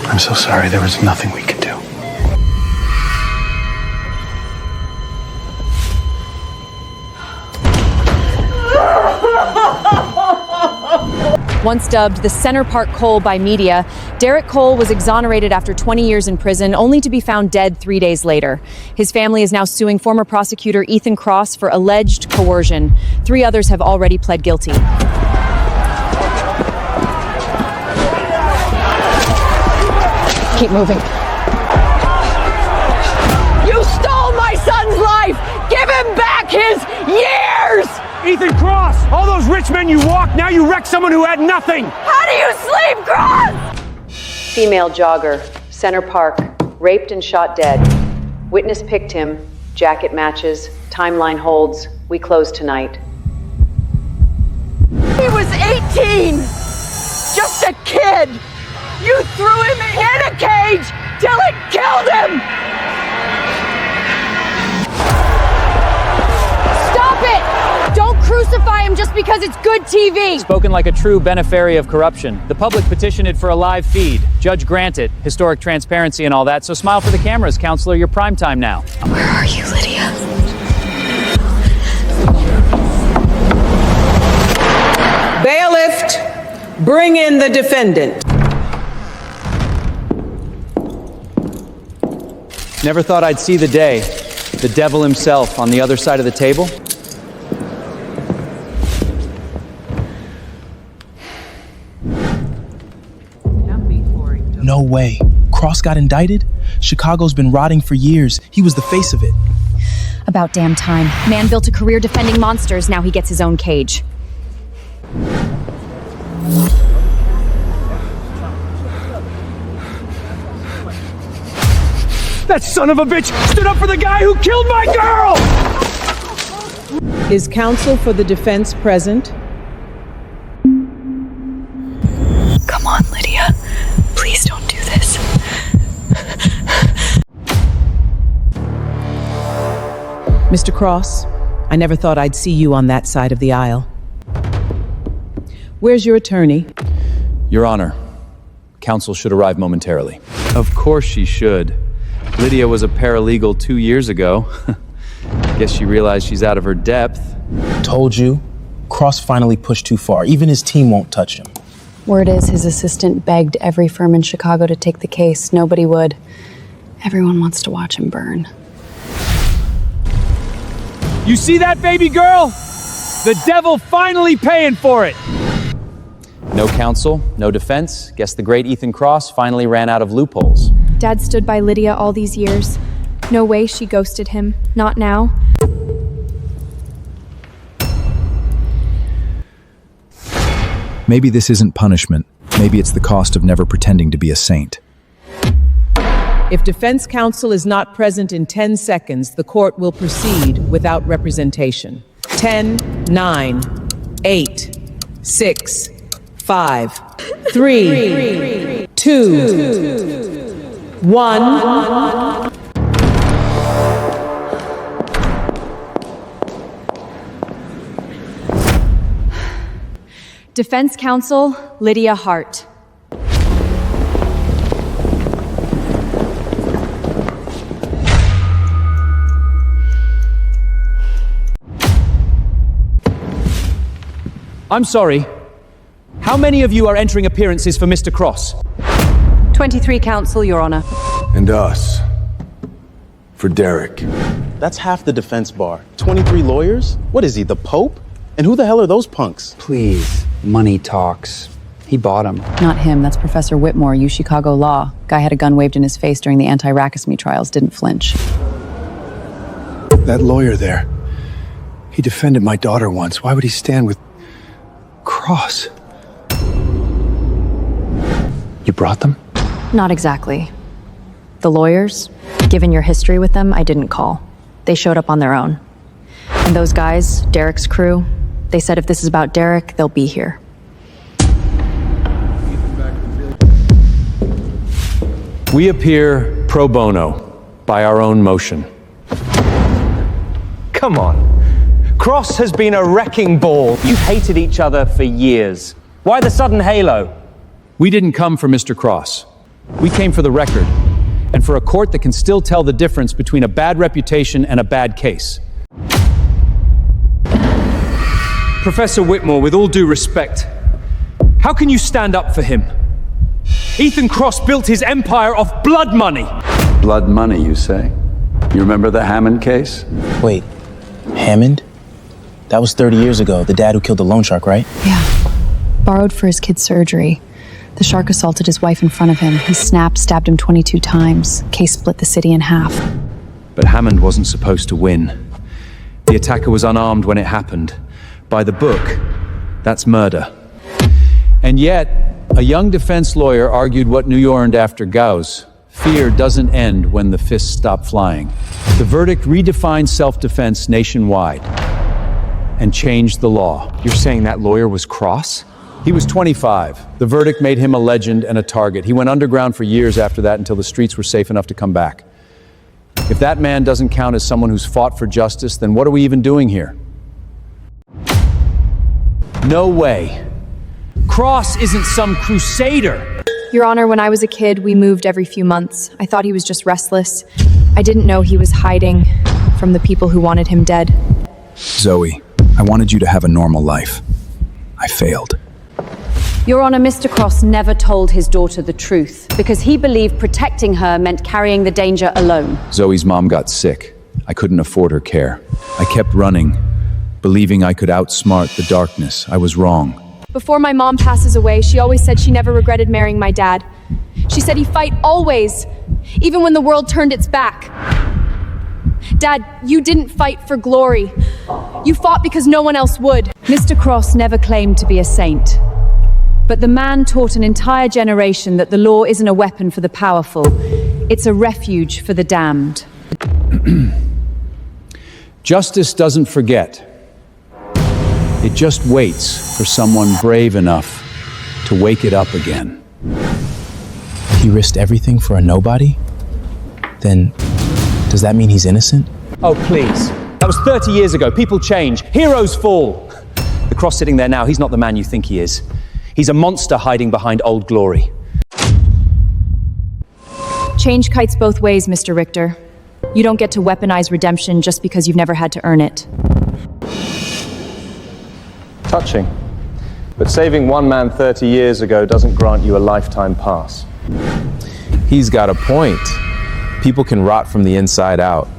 I'm so sorry. There was nothing we could do. Once dubbed the Center Park Cole by media, Derrick Cole was exonerated after 20 years in prison, only to be found dead 3 days later. His family is now suing former prosecutor Ethan Cross for alleged coercion. 3 others have already pled guilty. Keep moving. You stole my son's life! Give him back his years! Ethan Cross! All those rich men you walked, now you wreck someone who had nothing! How do you sleep, Cross? Female jogger, Center Park, raped and shot dead. Witness picked him, jacket matches, timeline holds. We close tonight. He was 18! Just a kid! You threw him in a cage till it killed him! Stop it! Don't crucify him just because it's good TV! Spoken like a true beneficiary of corruption. The public petitioned it for a live feed. Judge granted, historic transparency and all that, so smile for the cameras, counselor. You're prime time now. Where are you, Lydia? Bailiff, bring in the defendant. Never thought I'd see the day. The devil himself on the other side of the table. No way. Cross got indicted? Chicago's been rotting for years. He was the face of it. About damn time. Man built a career defending monsters, now he gets his own cage. That son of a bitch stood up for the guy who killed my girl! Is counsel for the defense present? Come on, Lydia. Please don't do this. Mr. Cross, I never thought I'd see you on that side of the aisle. Where's your attorney? Your Honor, counsel should arrive momentarily. Of course she should. Lydia was a paralegal 2 years ago. Guess she realized she's out of her depth. Told you. Cross finally pushed too far. Even his team won't touch him. Word is his assistant begged every firm in Chicago to take the case. Nobody would. Everyone wants to watch him burn. You see that, baby girl? The devil finally paying for it! No counsel, no defense. Guess the great Ethan Cross finally ran out of loopholes. Dad stood by Lydia all these years. No way she ghosted him. Not now. Maybe this isn't punishment. Maybe it's the cost of never pretending to be a saint. If defense counsel is not present in 10 seconds, the court will proceed without representation. 10, 9, 8, 6, 5, 3, 2, 1. Defense counsel, Lydia Hart. I'm sorry. How many of you are entering appearances for Mr. Cross? 23 counsel, Your Honor. And us. For Derrick. That's half the defense bar. 23 lawyers? What is he, the Pope? And who the hell are those punks? Please, money talks. He bought him. Not him, that's Professor Whitmore, U Chicago Law. Guy had a gun waved in his face during the anti-Rackesme trials, didn't flinch. That lawyer there, he defended my daughter once. Why would he stand with Cross? You brought them? Not exactly. The lawyers, given your history with them, I didn't call. They showed up on their own. And those guys, Derrick's crew, they said if this is about Derrick, they'll be here. We appear pro bono, by our own motion. Come on. Cross has been a wrecking ball. You've hated each other for years. Why the sudden halo? We didn't come for Mr. Cross. We came for the record, and for a court that can still tell the difference between a bad reputation and a bad case. Professor Whitmore, with all due respect, how can you stand up for him? Ethan Cross built his empire off blood money. Blood money, you say? You remember the Hammond case? Wait, Hammond? That was 30 years ago, the dad who killed the loan shark, right? Yeah. Borrowed for his kid's surgery. The shark assaulted his wife in front of him. He snapped, stabbed him 22 times. Case split the city in half. But Hammond wasn't supposed to win. The attacker was unarmed when it happened. By the book, that's murder. And yet, a young defense lawyer argued what New earned after Gauss. Fear doesn't end when the fists stop flying. The verdict redefined self-defense nationwide and changed the law. You're saying that lawyer was Cross? He was 25. The verdict made him a legend and a target. He went underground for years after that until the streets were safe enough to come back. If that man doesn't count as someone who's fought for justice, then what are we even doing here? No way. Cross isn't some crusader. Your Honor, when I was a kid, we moved every few months. I thought he was just restless. I didn't know he was hiding from the people who wanted him dead. Zoe, I wanted you to have a normal life. I failed. Your Honor, Mr. Cross never told his daughter the truth because he believed protecting her meant carrying the danger alone. Zoe's mom got sick. I couldn't afford her care. I kept running, believing I could outsmart the darkness. I was wrong. Before my mom passes away, she always said she never regretted marrying my dad. She said he'd fight always, even when the world turned its back. Dad, you didn't fight for glory. You fought because no one else would. Mr. Cross never claimed to be a saint. But the man taught an entire generation that the law isn't a weapon for the powerful. It's a refuge for the damned. Justice doesn't forget. It just waits for someone brave enough to wake it up again. He risked everything for a nobody? Then, does that mean he's innocent? Oh, please. That was 30 years ago. People change. Heroes fall. The Cross sitting there now, he's not the man you think he is. He's a monster hiding behind old glory. Change kites both ways, Mr. Richter. You don't get to weaponize redemption just because you've never had to earn it. Touching. But saving one man 30 years ago doesn't grant you a lifetime pass. He's got a point. People can rot from the inside out.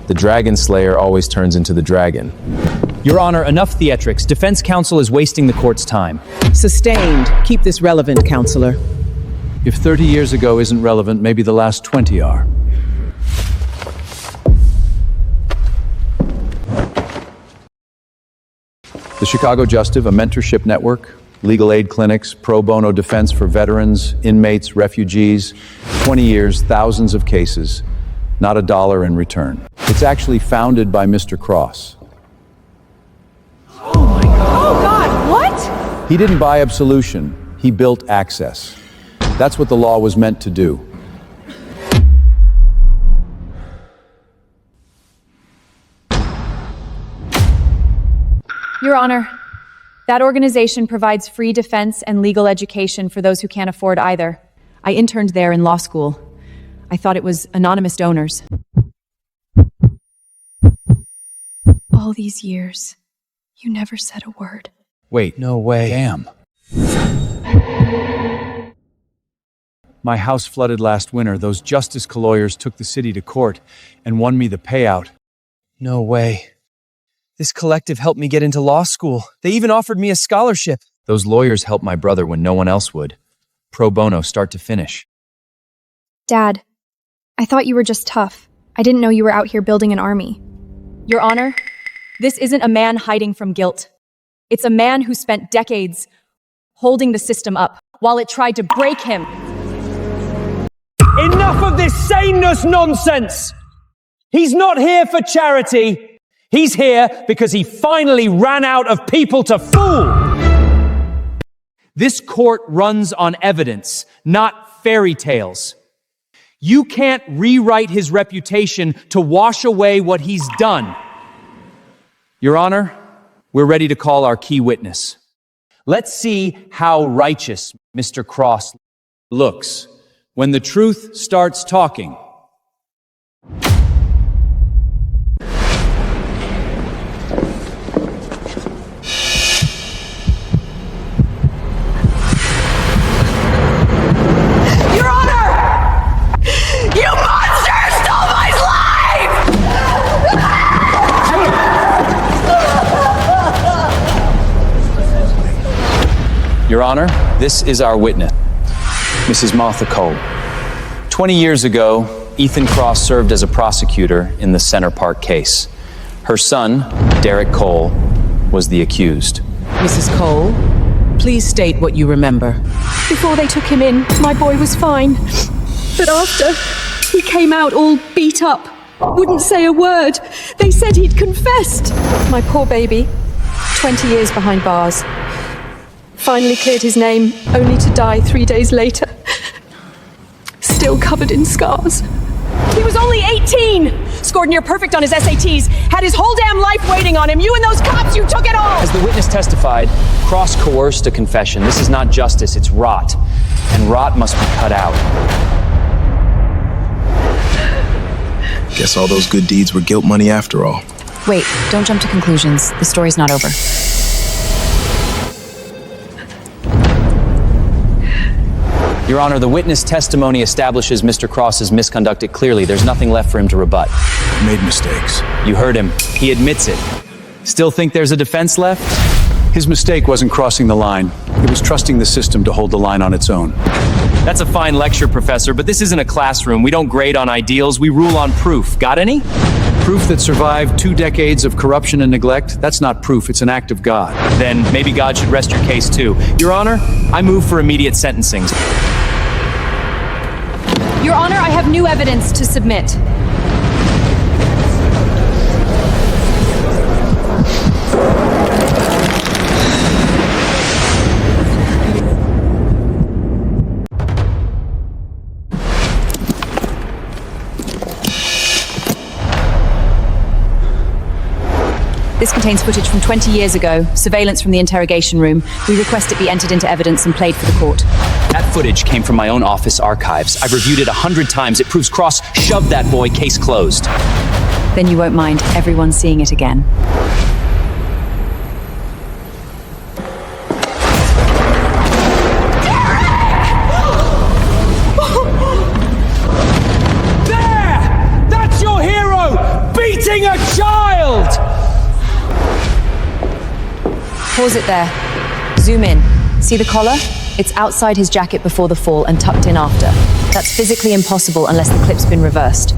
The Dragon Slayer always turns into the dragon. Your Honor, enough theatrics. Defense counsel is wasting the court's time. Sustained. Keep this relevant, counselor. If 30 years ago isn't relevant, maybe the last 20 are. The Chicago Justive, a mentorship network, legal aid clinics, pro bono defense for veterans, inmates, refugees, 20 years, thousands of cases, not $1 in return. It's actually founded by Mr. Cross. Oh God, what? He didn't buy absolution, he built access. That's what the law was meant to do. Your Honor, that organization provides free defense and legal education for those who can't afford either. I interned there in law school. I thought it was anonymous donors. All these years, you never said a word. Wait. No way. Damn. My house flooded last winter. Those justice lawyers took the city to court and won me the payout. No way. This collective helped me get into law school. They even offered me a scholarship. Those lawyers helped my brother when no one else would. Pro bono, start to finish. Dad, I thought you were just tough. I didn't know you were out here building an army. Your Honor, this isn't a man hiding from guilt. It's a man who spent decades holding the system up while it tried to break him. Enough of this saneness nonsense! He's not here for charity. He's here because he finally ran out of people to fool! This court runs on evidence, not fairy tales. You can't rewrite his reputation to wash away what he's done. Your Honor, we're ready to call our key witness. Let's see how righteous Mr. Cross looks when the truth starts talking. Your Honor, this is our witness, Mrs. Martha Cole. 20 years ago, Ethan Cross served as a prosecutor in the Center Park case. Her son, Derrick Cole, was the accused. Mrs. Cole, please state what you remember. Before they took him in, my boy was fine. But after, he came out all beat up. Wouldn't say a word. They said he'd confessed. My poor baby, 20 years behind bars. Finally cleared his name, only to die 3 days later. Still covered in scars. He was only 18! Scored near perfect on his SATs. Had his whole damn life waiting on him. You and those cops, you took it all! As the witness testified, Cross coerced a confession. This is not justice, it's rot. And rot must be cut out. Guess all those good deeds were guilt money after all. Wait, don't jump to conclusions. The story's not over. Your Honor, the witness testimony establishes Mr. Cross's misconduct clearly. There's nothing left for him to rebut. I made mistakes. You heard him. He admits it. Still think there's a defense left? His mistake wasn't crossing the line. It was trusting the system to hold the line on its own. That's a fine lecture, Professor, but this isn't a classroom. We don't grade on ideals, we rule on proof. Got any? Proof that survived 2 decades of corruption and neglect? That's not proof, it's an act of God. Then maybe God should rest your case too. Your Honor, I move for immediate sentencing. Your Honor, I have new evidence to submit. This contains footage from 20 years ago, surveillance from the interrogation room. We request it be entered into evidence and played for the court. At That footage came from my own office archives. I've reviewed it 100 times. It proves Cross shoved that boy, case closed. Then you won't mind everyone seeing it again. Beating a child! Pause it there. Zoom in. See the collar? It's outside his jacket before the fall and tucked in after. That's physically impossible unless the clip's been reversed.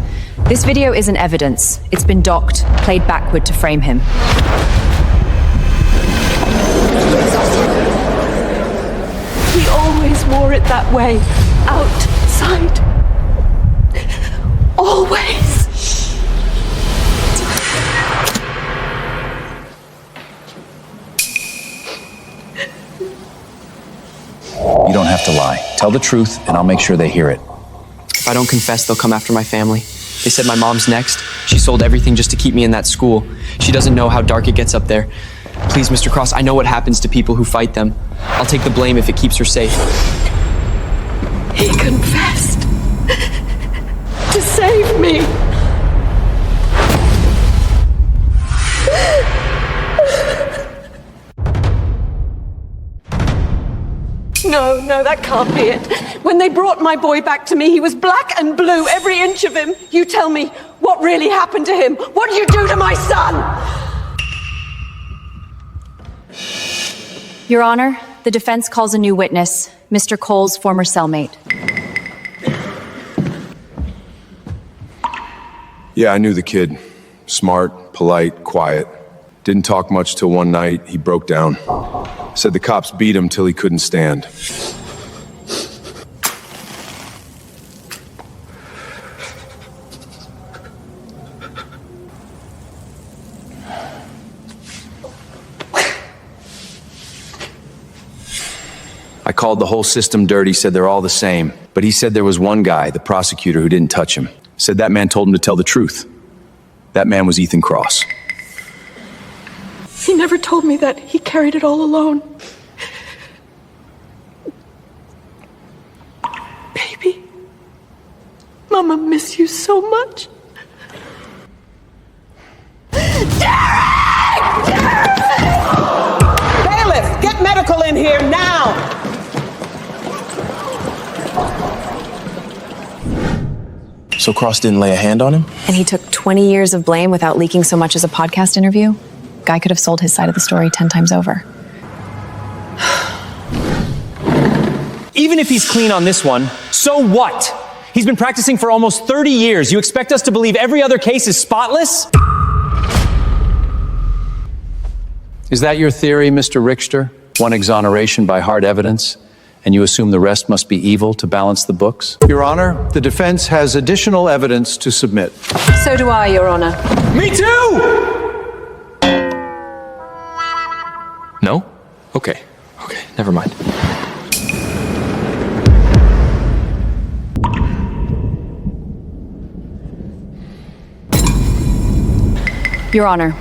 This video isn't evidence. It's been docked, played backward to frame him. He always wore it that way. Outside. Always. You don't have to lie. Tell the truth, and I'll make sure they hear it. If I don't confess, they'll come after my family. They said my mom's next. She sold everything just to keep me in that school. She doesn't know how dark it gets up there. Please, Mr. Cross, I know what happens to people who fight them. I'll take the blame if it keeps her safe. He confessed to save me. No, that can't be it. When they brought my boy back to me, he was black and blue, every inch of him. You tell me, what really happened to him? What did you do to my son? Your Honor, the defense calls a new witness, Mr. Cole's former cellmate. Yeah, I knew the kid. Smart, polite, quiet. Didn't talk much till one night, he broke down. Said the cops beat him till he couldn't stand. I called the whole system dirty, said they're all the same. But he said there was one guy, the prosecutor, who didn't touch him. Said that man told him to tell the truth. That man was Ethan Cross. He never told me that he carried it all alone. Baby, Mama miss you so much. Derrick! Bailiff, get medical in here now! So Cross didn't lay a hand on him? And he took 20 years of blame without leaking so much as a podcast interview? Guy could have sold his side of the story 10 times over. Even if he's clean on this one, so what? He's been practicing for almost 30 years. You expect us to believe every other case is spotless? Is that your theory, Mr. Richter? One exoneration by hard evidence, and you assume the rest must be evil to balance the books? Your Honor, the defense has additional evidence to submit. So do I, Your Honor. Me too! No? Okay, never mind. Your Honor,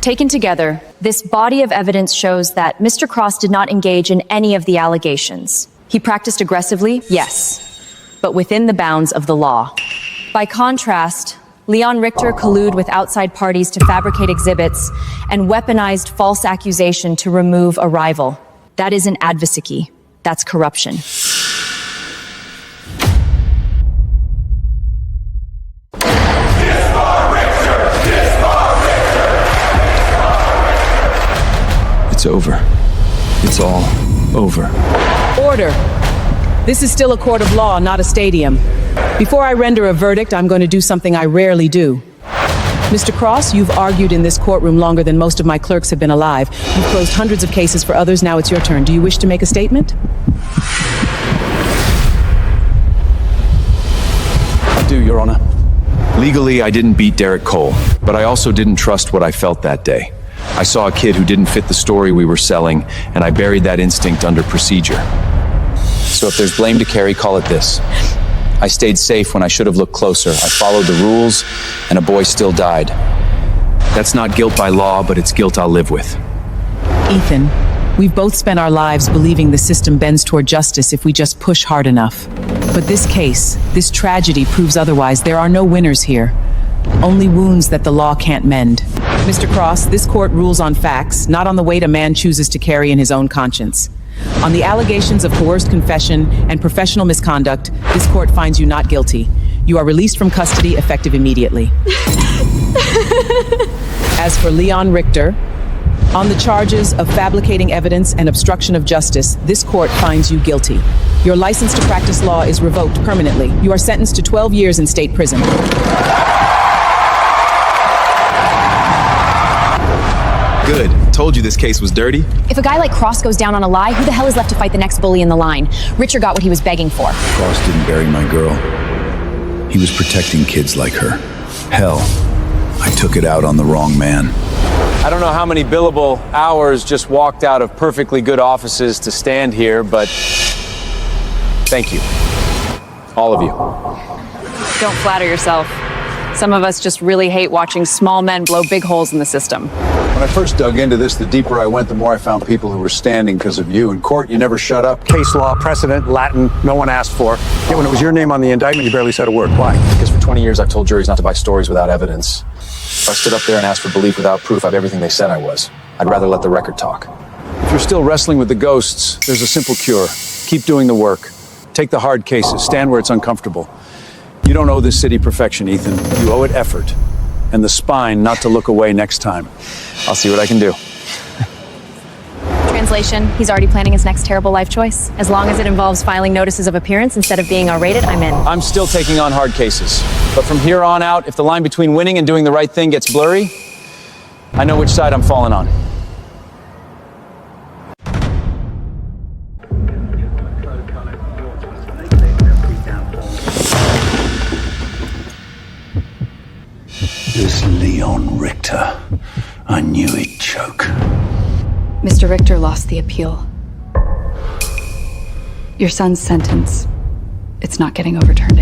taken together, this body of evidence shows that Mr. Cross did not engage in any of the allegations. He practiced aggressively, yes, but within the bounds of the law. By contrast, Leon Richter collude with outside parties to fabricate exhibits and weaponized false accusation to remove a rival. That isn't advocacy. That's corruption. It's over. It's all over. Order. This is still a court of law, not a stadium. Before I render a verdict, I'm going to do something I rarely do. Mr. Cross, you've argued in this courtroom longer than most of my clerks have been alive. You've closed hundreds of cases for others. Now it's your turn. Do you wish to make a statement? I do, Your Honor. Legally, I didn't beat Derrick Cole, but I also didn't trust what I felt that day. I saw a kid who didn't fit the story we were selling, and I buried that instinct under procedure. So if there's blame to carry, call it this. I stayed safe when I should have looked closer. I followed the rules, and a boy still died. That's not guilt by law, but it's guilt I'll live with. Ethan, We've both spent our lives believing the system bends toward justice if we just push hard enough. But this case, this tragedy proves otherwise. There are no winners here. Only wounds that the law can't mend. Mr. Cross, this court rules on facts, not on the weight a man chooses to carry in his own conscience. On the allegations of coerced confession and professional misconduct, this court finds you not guilty. You are released from custody effective immediately. As for Leon Richter, on the charges of fabricating evidence and obstruction of justice, this court finds you guilty. Your license to practice law is revoked permanently. You are sentenced to 12 years in state prison. Good. Told you this case was dirty. If a guy like Cross goes down on a lie, who the hell is left to fight the next bully in the line? Richard got what he was begging for. Cross didn't bury my girl. He was protecting kids like her. Hell, I took it out on the wrong man. I don't know how many billable hours just walked out of perfectly good offices to stand here, but thank you. All of you. Don't flatter yourself. Some of us just really hate watching small men blow big holes in the system. When I first dug into this, the deeper I went, the more I found people who were standing because of you. In court, you never shut up. Case law, precedent, Latin, no one asked for. Yet when it was your name on the indictment, you barely said a word. Why? Because for 20 years I've told juries not to buy stories without evidence. If I stood up there and asked for belief without proof, I'm everything they said I was. I'd rather let the record talk. If you're still wrestling with the ghosts, there's a simple cure. Keep doing the work. Take the hard cases. Stand where it's uncomfortable. You don't owe this city perfection, Ethan. You owe it effort. And the spine not to look away next time. I'll see what I can do. Translation, he's already planning his next terrible life choice. As long as it involves filing notices of appearance instead of being R-rated, I'm in. I'm still taking on hard cases. But from here on out, if the line between winning and doing the right thing gets blurry, I know which side I'm falling on. This Leon Richter, I knew he'd choke. Mr. Richter lost the appeal. Your son's sentence, it's not getting overturned.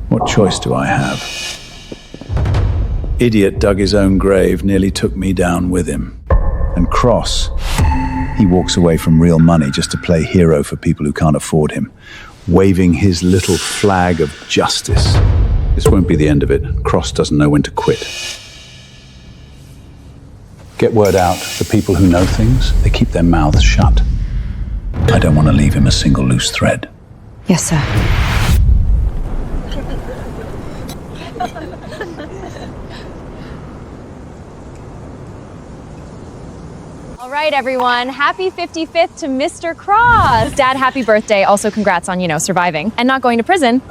What choice do I have? Idiot dug his own grave, nearly took me down with him. And Cross, he walks away from real money just to play hero for people who can't afford him, waving his little flag of justice. This won't be the end of it. Cross doesn't know when to quit. Get word out. The people who know things, they keep their mouths shut. I don't want to leave him a single loose thread. Yes, sir. All right, everyone. Happy 55th to Mr. Cross. Dad, happy birthday. Also, congrats on, surviving and not going to prison.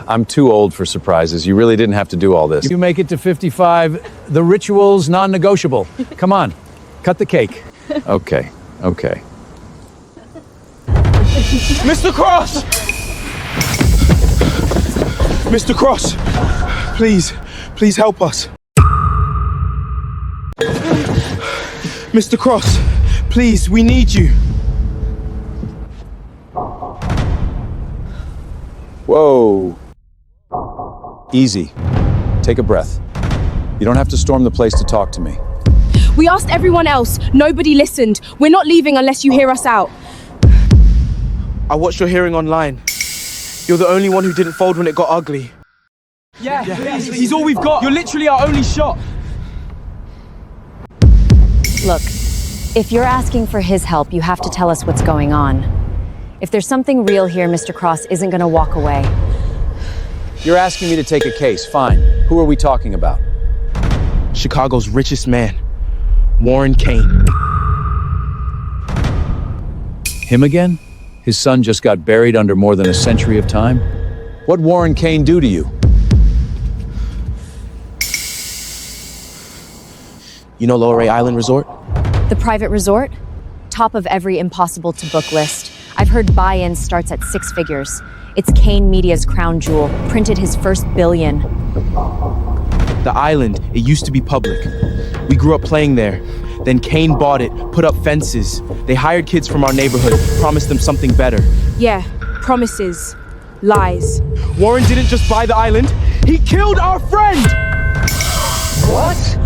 I'm too old for surprises. You really didn't have to do all this. You make it to 55, the ritual's non-negotiable. Come on, cut the cake. Okay. Mr. Cross! Mr. Cross, please help us. Mr. Cross, please, we need you. Whoa. Easy. Take a breath. You don't have to storm the place to talk to me. We asked everyone else. Nobody listened. We're not leaving unless you hear us out. I watched your hearing online. You're the only one who didn't fold when it got ugly. Yeah, he's all we've got. You're literally our only shot. Look, if you're asking for his help, you have to tell us what's going on. If there's something real here, Mr. Cross isn't going to walk away. You're asking me to take a case. Fine. Who are we talking about? Chicago's richest man, Warren Kane. Him again? His son just got buried under more than a century of time? What'd Warren Kane do to you? You know Lower Ray Island Resort? The private resort? Top of every impossible to book list. I've heard buy-in starts at 6 figures. It's Kane Media's crown jewel, printed his first billion. The island, it used to be public. We grew up playing there. Then Kane bought it, put up fences. They hired kids from our neighborhood, promised them something better. Yeah, promises. Lies. Warren didn't just buy the island, he killed our friend! What?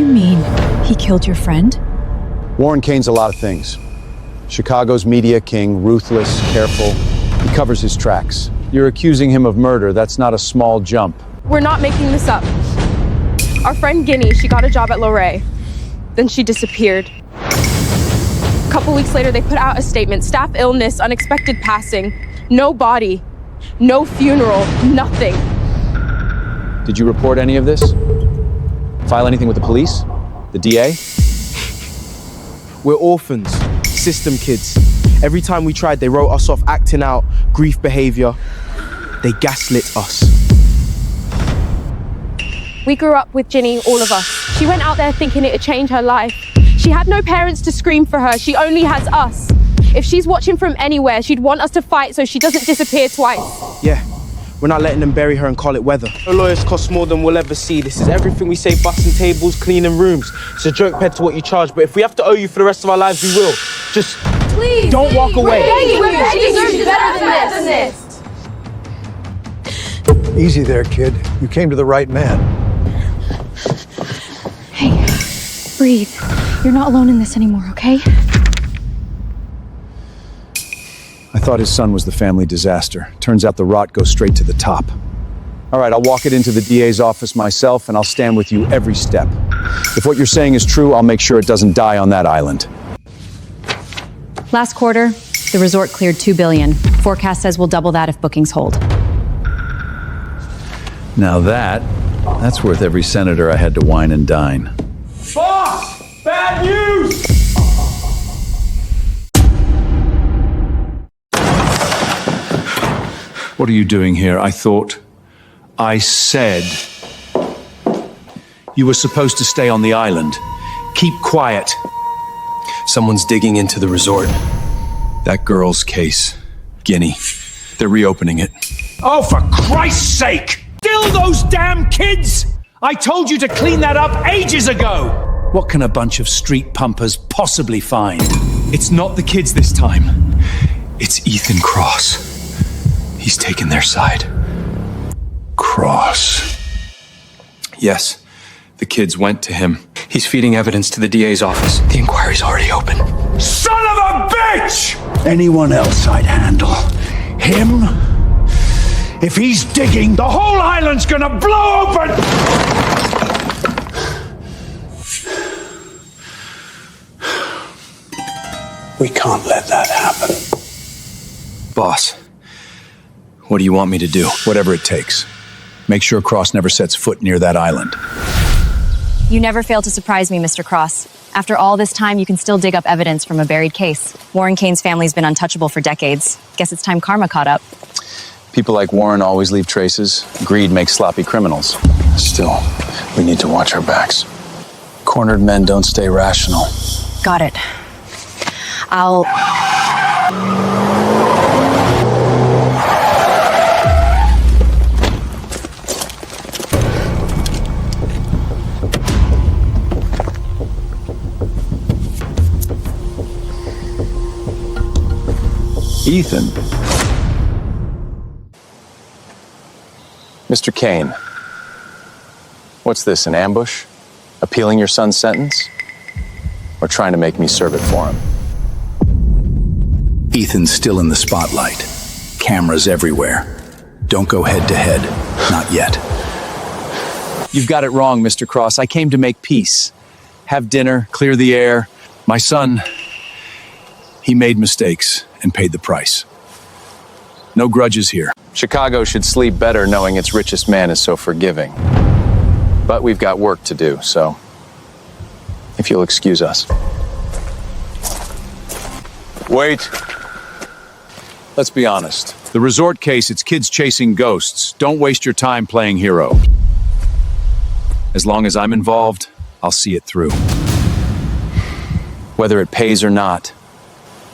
mean? He killed your friend? Warren Kane's a lot of things. Chicago's media king, ruthless, careful. He covers his tracks. You're accusing him of murder. That's not a small jump. We're not making this up. Our friend Guinea, she got a job at Lorraine. Then she disappeared. A couple weeks later, they put out a statement. Staff illness, unexpected passing. No body. No funeral. Nothing. Did you report any of this? File anything with the police? The DA? We're orphans. System kids. Every time we tried, they wrote us off acting out, grief behavior. They gaslit us. We grew up with Ginny, all of us. She went out there thinking it'd change her life. She had no parents to scream for her. She only has us. If she's watching from anywhere, she'd want us to fight so she doesn't disappear twice. Yeah, we're not letting them bury her and call it weather. Her lawyers cost more than we'll ever see. This is everything we say, bussing tables, cleaning rooms. It's a joke compared to what you charge, but if we have to owe you for the rest of our lives, we will. Just please, don't walk away. She deserves better than this. Easy there, kid. You came to the right man. Hey, breathe. You're not alone in this anymore, okay? I thought his son was the family disaster. Turns out the rot goes straight to the top. All right, I'll walk it into the DA's office myself, and I'll stand with you every step. If what you're saying is true, I'll make sure it doesn't die on that island. Last quarter, the resort cleared $2 billion. Forecast says we'll double that if bookings hold. Now that's worth every senator I had to wine and dine. Boss! Bad news! What are you doing here? I said you were supposed to stay on the island. Keep quiet. Someone's digging into the resort. That girl's case, Guinea. They're reopening it. Oh, for Christ's sake! Still those damn kids! I told you to clean that up ages ago! What can a bunch of street pumpers possibly find? It's not the kids this time. It's Ethan Cross. He's taken their side. Cross. Yes, the kids went to him. He's feeding evidence to the DA's office. The inquiry's already open. Son of a bitch! Anyone else I'd handle. Him? If he's digging, The whole island's gonna blow open! we can't let that happen. Boss, what do you want me to do? Whatever it takes. Make sure Cross never sets foot near that island. You never fail to surprise me, Mr. Cross. After all this time, you can still dig up evidence from a buried case. Warren Kane's family's been untouchable for decades. Guess it's time karma caught up. People like Warren always leave traces. Greed makes sloppy criminals. Still, we need to watch our backs. Cornered men don't stay rational. Got it. I'll... Ethan. Mr. Kane. What's this, an ambush? Appealing your son's sentence? Or trying to make me serve it for him? Ethan's still in the spotlight. Cameras everywhere. Don't go head to head. Not yet. You've got it wrong, Mr. Cross. I came to make peace. Have dinner, clear the air. My son, he made mistakes and paid the price. No grudges here. Chicago should sleep better knowing its richest man is so forgiving. But we've got work to do, so if you'll excuse us. Wait. Let's be honest. The resort case, it's kids chasing ghosts. Don't waste your time playing hero. As long as I'm involved, I'll see it through. Whether it pays or not,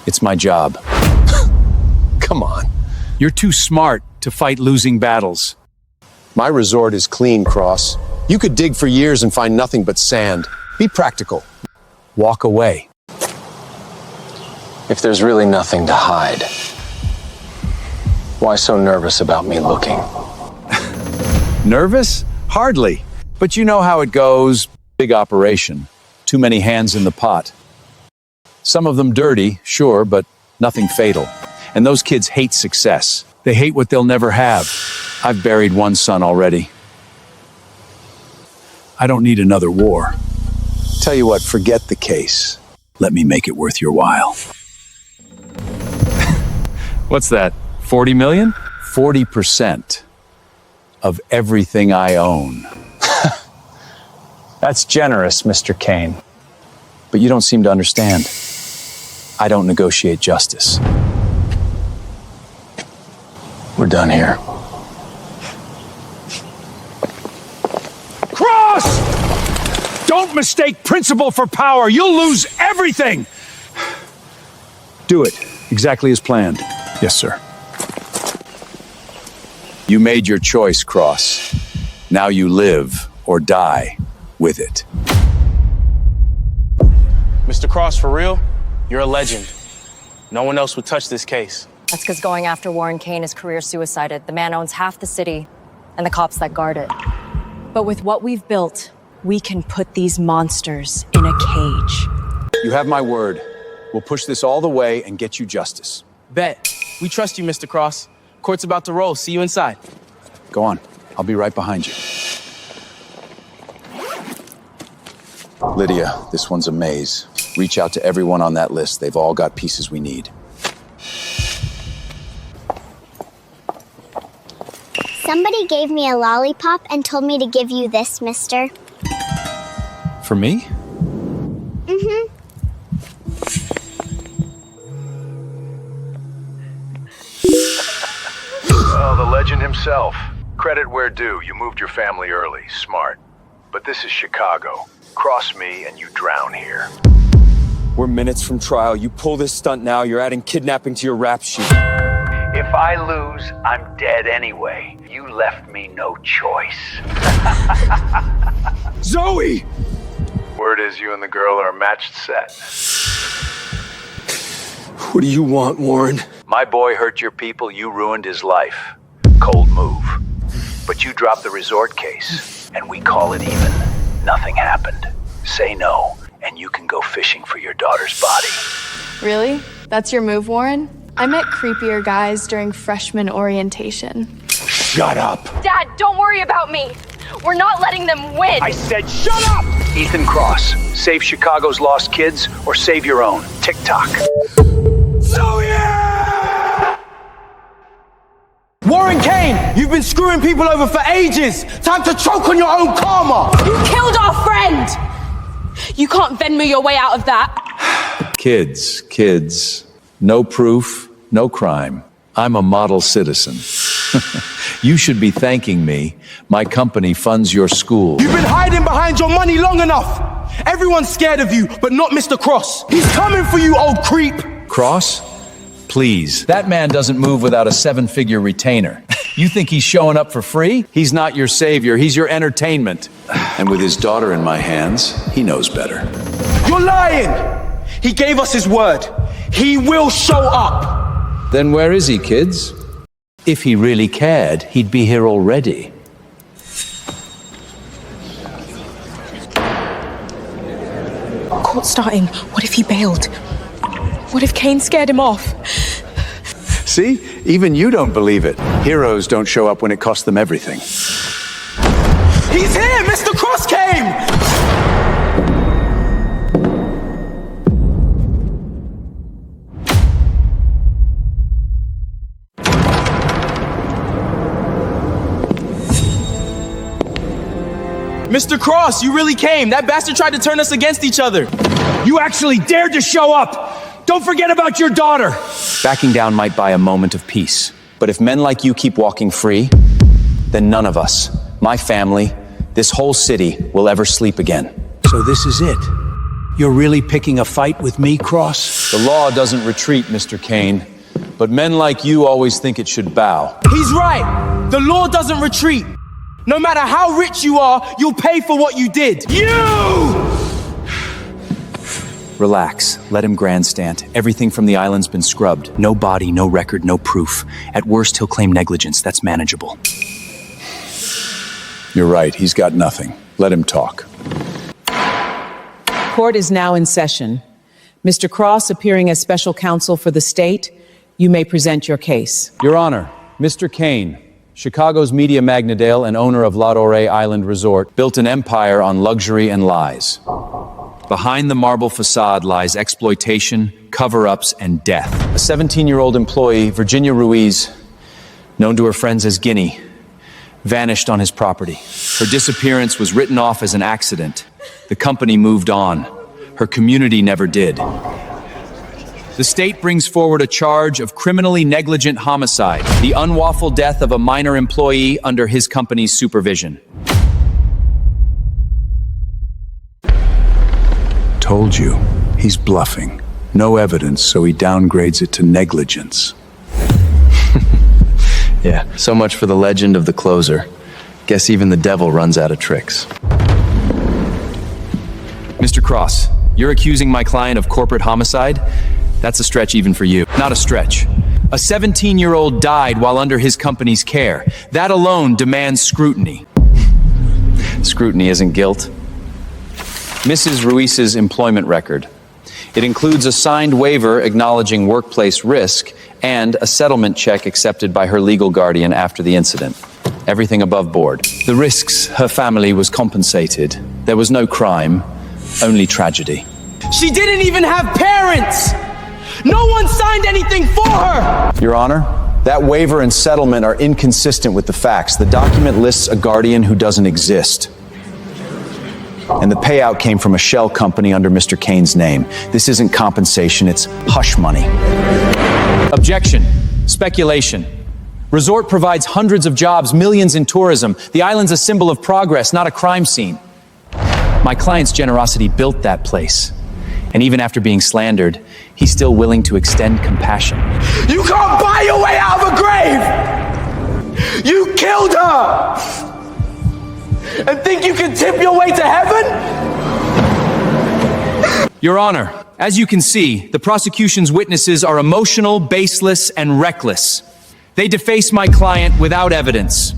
it's my job. Come on. You're too smart to fight losing battles. My resort is clean, Cross. You could dig for years and find nothing but sand. Be practical. Walk away. If there's really nothing to hide, why so nervous about me looking? Nervous? Hardly. But you know how it goes. Big operation. Too many hands in the pot. Some of them dirty, sure, but nothing fatal. And those kids hate success. They hate what they'll never have. I've buried one son already. I don't need another war. Tell you what, forget the case. Let me make it worth your while. What's that, 40 million? 40% of everything I own. That's generous, Mr. Kane. But you don't seem to understand. I don't negotiate justice. We're done here. Cross! Don't mistake principle for power. You'll lose everything. Do it, exactly as planned. Yes, sir. You made your choice, Cross. Now you live or die with it. Mr. Cross, for real? You're a legend. No one else would touch this case. That's because going after Warren Kane is career suicided. The man owns half the city and the cops that guard it. But with what we've built, we can put these monsters in a cage. You have my word. We'll push this all the way and get you justice. Bet. We trust you, Mr. Cross. Court's about to roll. See you inside. Go on. I'll be right behind you. Lydia, this one's a maze. Reach out to everyone on that list. They've all got pieces we need. Somebody gave me a lollipop and told me to give you this, mister. For me? Mm-hmm. Oh, the legend himself. Credit where due. You moved your family early. Smart. But this is Chicago. Cross me and you drown here. We're minutes from trial. You pull this stunt now, you're adding kidnapping to your rap sheet. If I lose, I'm dead anyway. You left me no choice. Zoe! Word is you and the girl are a matched set. What do you want, Warren? My boy hurt your people, you ruined his life. Cold move. But you dropped the resort case, and we call it even. Nothing happened. Say no, and you can go fishing for your daughter's body. Really? That's your move, Warren? I met creepier guys during freshman orientation. Shut up! Dad, don't worry about me. We're not letting them win. I said shut up! Ethan Cross, save Chicago's lost kids or save your own. TikTok. Warren Kane, you've been screwing people over for ages. Time to choke on your own karma. You killed our friend! You can't Venmo your way out of that. Kids. No proof, no crime. I'm a model citizen. You should be thanking me. My company funds your school. You've been hiding behind your money long enough. Everyone's scared of you, but not Mr. Cross. He's coming for you, old creep. Cross? Please. That man doesn't move without a 7-figure retainer. You think he's showing up for free? He's not your savior, he's your entertainment. And with his daughter in my hands, he knows better. You're lying! He gave us his word. He will show up. Then where is he, kids? If he really cared, he'd be here already. Court starting. What if he bailed? What if Kane scared him off? See? Even you don't believe it. Heroes don't show up when it costs them everything. He's here! Mr. Cross came! Mr. Cross, you really came. That bastard tried to turn us against each other. You actually dared to show up! Don't forget about your daughter! Backing down might buy a moment of peace. But if men like you keep walking free, then none of us, my family, this whole city, will ever sleep again. So this is it? You're really picking a fight with me, Cross? The law doesn't retreat, Mr. Kane. But men like you always think it should bow. He's right. The law doesn't retreat. No matter how rich you are, you'll pay for what you did. You! Relax. Let him grandstand. Everything from the island's been scrubbed. No body, no record, no proof. At worst, he'll claim negligence. That's manageable. You're right. He's got nothing. Let him talk. Court is now in session. Mr. Cross, appearing as special counsel for the state, you may present your case. Your Honor, Mr. Kane, Chicago's media magnate and owner of La Dorée Island Resort, built an empire on luxury and lies. Behind the marble facade lies exploitation, cover-ups, and death. A 17-year-old employee, Virginia Ruiz, known to her friends as Guinea, vanished on his property. Her disappearance was written off as an accident. The company moved on. Her community never did. The state brings forward a charge of criminally negligent homicide, the unlawful death of a minor employee under his company's supervision. Told you, he's bluffing. No evidence, so he downgrades it to negligence. Yeah, so much for the legend of the closer. Guess even the devil runs out of tricks. Mr. Cross, you're accusing my client of corporate homicide? That's a stretch even for you. Not a stretch. A 17-year-old died while under his company's care. That alone demands scrutiny. Scrutiny isn't guilt. Mrs. Ruiz's employment record. It includes a signed waiver acknowledging workplace risk and a settlement check accepted by her legal guardian after the incident. Everything above board. The risks her family was compensated. There was no crime, only tragedy. She didn't even have parents! No one signed anything for her! Your Honor, that waiver and settlement are inconsistent with the facts. The document lists a guardian who doesn't exist. And the payout came from a shell company under Mr. Kane's name. This isn't compensation, it's hush money. Objection. Speculation. Resort provides hundreds of jobs, millions in tourism. The island's a symbol of progress, not a crime scene. My client's generosity built that place. And even after being slandered, he's still willing to extend compassion. You can't buy your way out of a grave! You killed her! And think you can tip your way to heaven? Your Honor, as you can see, the prosecution's witnesses are emotional, baseless, and reckless. They deface my client without evidence.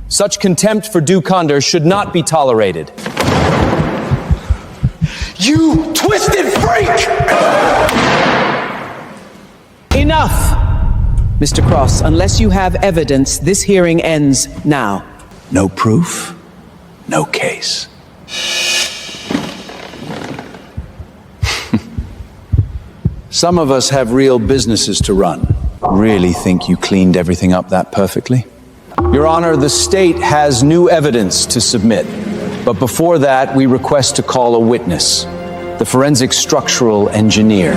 Such contempt for due conduct should not be tolerated. You twisted freak! Enough! Mr. Cross, unless you have evidence, this hearing ends now. No proof, no case. Some of us have real businesses to run. Really think you cleaned everything up that perfectly? Your Honor, the state has new evidence to submit. But before that, we request to call a witness, the forensic structural engineer.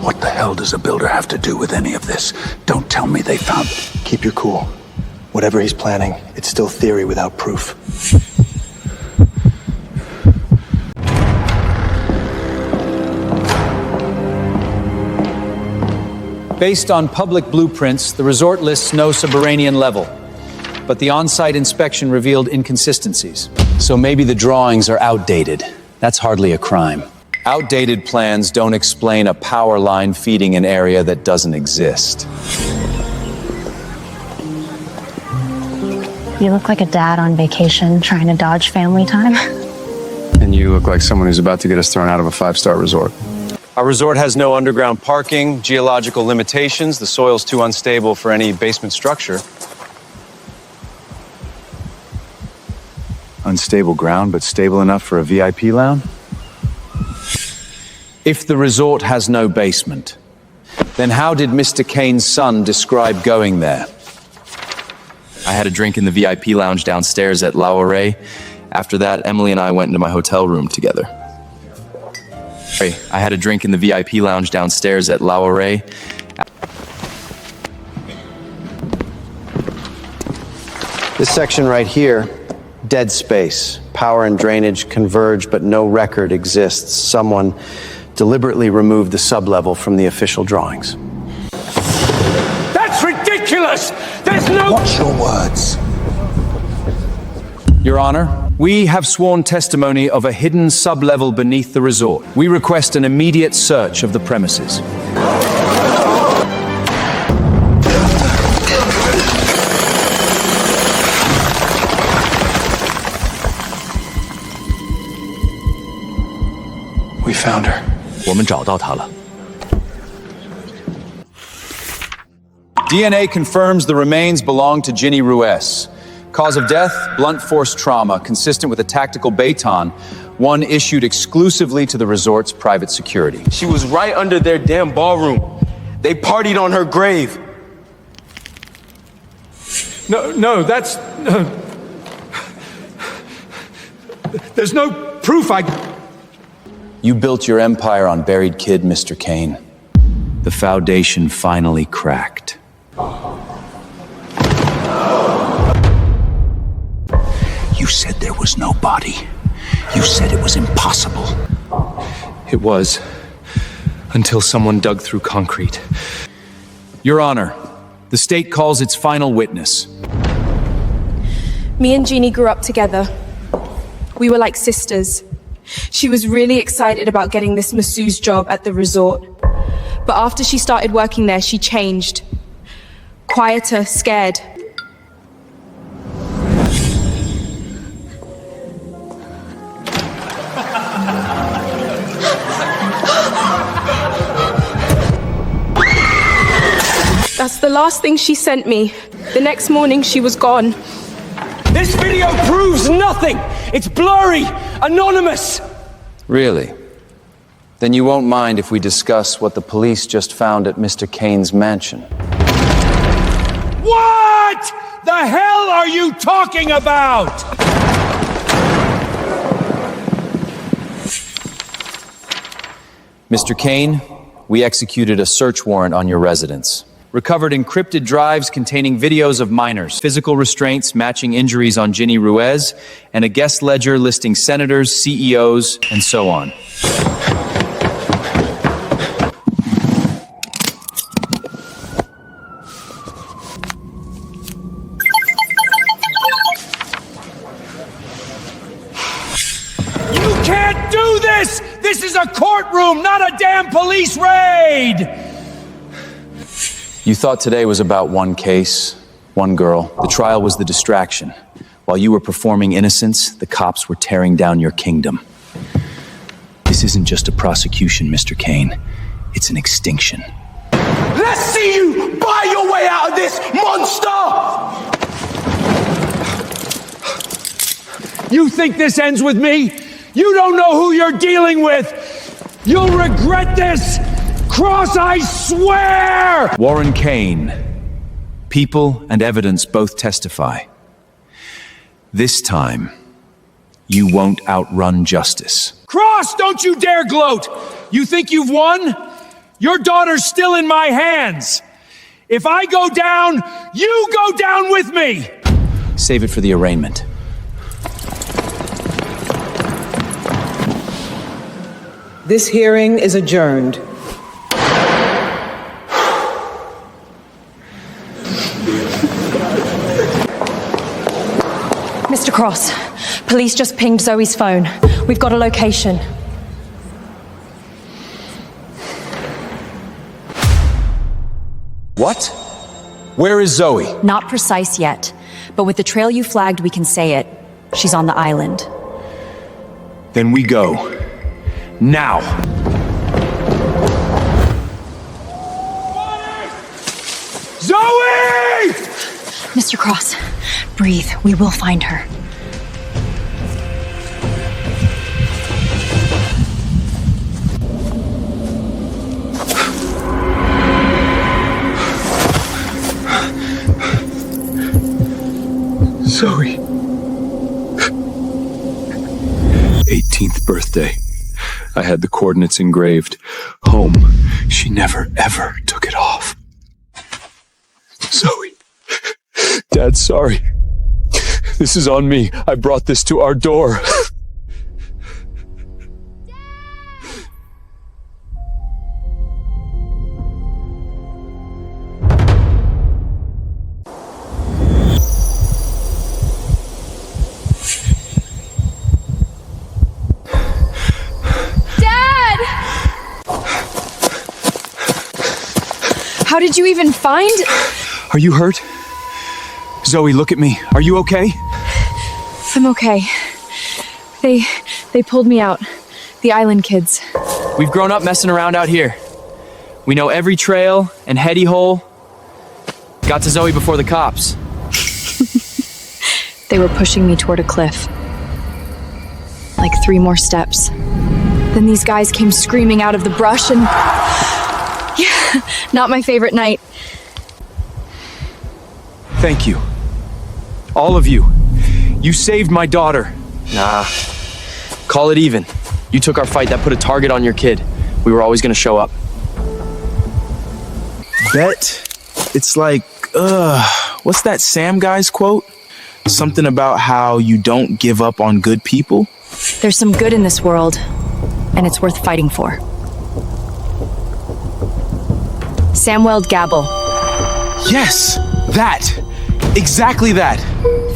What the hell does a builder have to do with any of this? Don't tell me they found... Keep your cool. Whatever he's planning, it's still theory without proof. Based on public blueprints, the resort lists no subterranean level. But the on-site inspection revealed inconsistencies. So maybe the drawings are outdated. That's hardly a crime. Outdated plans don't explain a power line feeding an area that doesn't exist. You look like a dad on vacation trying to dodge family time. And you look like someone who's about to get us thrown out of a 5-star resort. Our resort has no underground parking, geological limitations. The soil's too unstable for any basement structure. Unstable ground, but stable enough for a VIP lounge? If the resort has no basement, then how did Mr. Kane's son describe going there? I had a drink in the VIP lounge downstairs at La Dorée. After that, Emily and I went into my hotel room together. I had a drink in the VIP lounge downstairs at La Dorée. This section right here, dead space. Power and drainage converge, but no record exists. Someone deliberately removed the sublevel from the official drawings. That's ridiculous! There's no... Watch your words. Your Honor, we have sworn testimony of a hidden sublevel beneath the resort. We request an immediate search of the premises. We found her. 我们找到她了。DNA confirms the remains belong to Ginny Ruiz. Cause of death, blunt force trauma, consistent with a tactical baton, one issued exclusively to the resort's private security. She was right under their damn ballroom. They partied on her grave. No, that's... There's no proof You built your empire on buried kid, Mr. Kane. The foundation finally cracked. You said there was no body. You said it was impossible. It was. Until someone dug through concrete. Your Honor, the state calls its final witness. Me and Jeannie grew up together. We were like sisters. She was really excited about getting this masseuse job at the resort. But after she started working there, she changed. Quieter, scared. That's the last thing she sent me. The next morning, she was gone. This video proves nothing! It's blurry! Anonymous! Really? Then you won't mind if we discuss what the police just found at Mr. Kane's mansion. What the hell are you talking about? Mr. Kane, we executed a search warrant on your residence. Recovered encrypted drives containing videos of minors, physical restraints matching injuries on Ginny Ruiz, and a guest ledger listing senators, CEOs, and so on. You can't do this! This is a courtroom, not a damn police raid! You thought today was about one case, one girl. The trial was the distraction. While you were performing innocence, the cops were tearing down your kingdom. This isn't just a prosecution, Mr. Kane. It's an extinction. Let's see you buy your way out of this, monster! You think this ends with me? You don't know who you're dealing with! You'll regret this! Cross, I swear! Warren Kane. People and evidence both testify. This time, you won't outrun justice. Cross, don't you dare gloat! You think you've won? Your daughter's still in my hands. If I go down, you go down with me! Save it for the arraignment. This hearing is adjourned. Mr. Cross, police just pinged Zoe's phone. We've got a location. What? Where is Zoe? Not precise yet, but with the trail you flagged, we can say it. She's on the island. Then we go. Now! Zoe! Mr. Cross, breathe. We will find her. Zoe. 18th birthday. I had the coordinates engraved. Home. She never, ever took it off. Zoe. Dad, sorry. This is on me. I brought this to our door. How did you even find... Are you hurt? Zoe, look at me. Are you okay? I'm okay. They pulled me out. The island kids. We've grown up messing around out here. We know every trail and heady hole. Got to Zoe before the cops. They were pushing me toward a cliff. Like 3 more steps. Then these guys came screaming out of the brush and... Yeah, not my favorite night. Thank you. All of you. You saved my daughter. Nah. Call it even. You took our fight that put a target on your kid. We were always gonna show up. Bet it's like, what's that Sam guy's quote? Something about how you don't give up on good people? There's some good in this world, and it's worth fighting for. Samweld Gabble. Yes, that. Exactly that.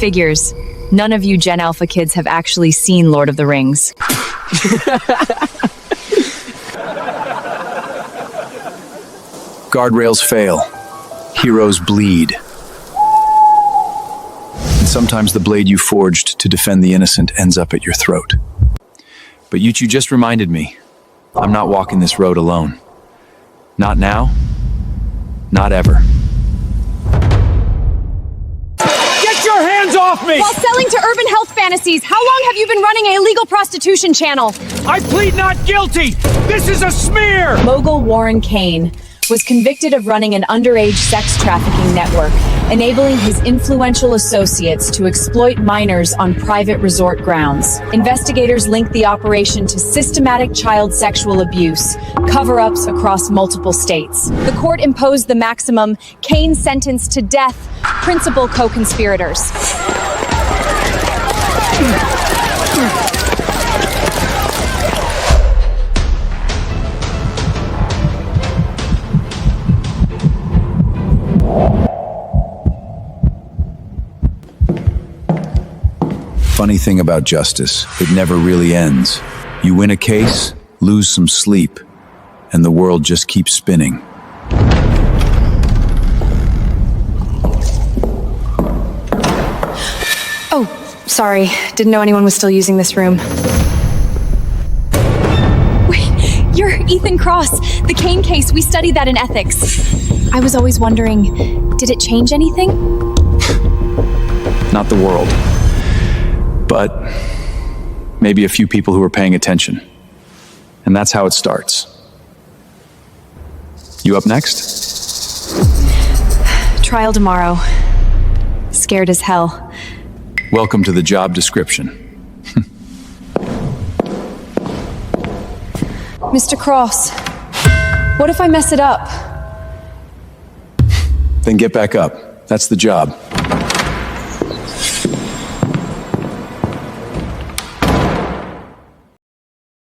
Figures. None of you Gen Alpha kids have actually seen Lord of the Rings. Guardrails fail. Heroes bleed. And sometimes the blade you forged to defend the innocent ends up at your throat. But you two just reminded me, I'm not walking this road alone. Not now. Not ever. Get your hands off me! While selling to urban health fantasies, how long have you been running an illegal prostitution channel? I plead not guilty! This is a smear! Mogul Warren Kane was convicted of running an underage sex trafficking network, enabling his influential associates to exploit minors on private resort grounds. Investigators linked the operation to systematic child sexual abuse, cover-ups across multiple states. The court imposed the maximum, Kane sentenced to death, principal co-conspirators. Funny thing about justice, it never really ends. You win a case, lose some sleep, and the world just keeps spinning. Oh, sorry. Didn't know anyone was still using this room. Wait, you're Ethan Cross, the Kane case. We studied that in ethics. I was always wondering, did it change anything? Not the world. But maybe a few people who are paying attention. And that's how it starts. You up next? Trial tomorrow. Scared as hell. Welcome to the job description. Mr. Cross, what if I mess it up? Then get back up. That's the job.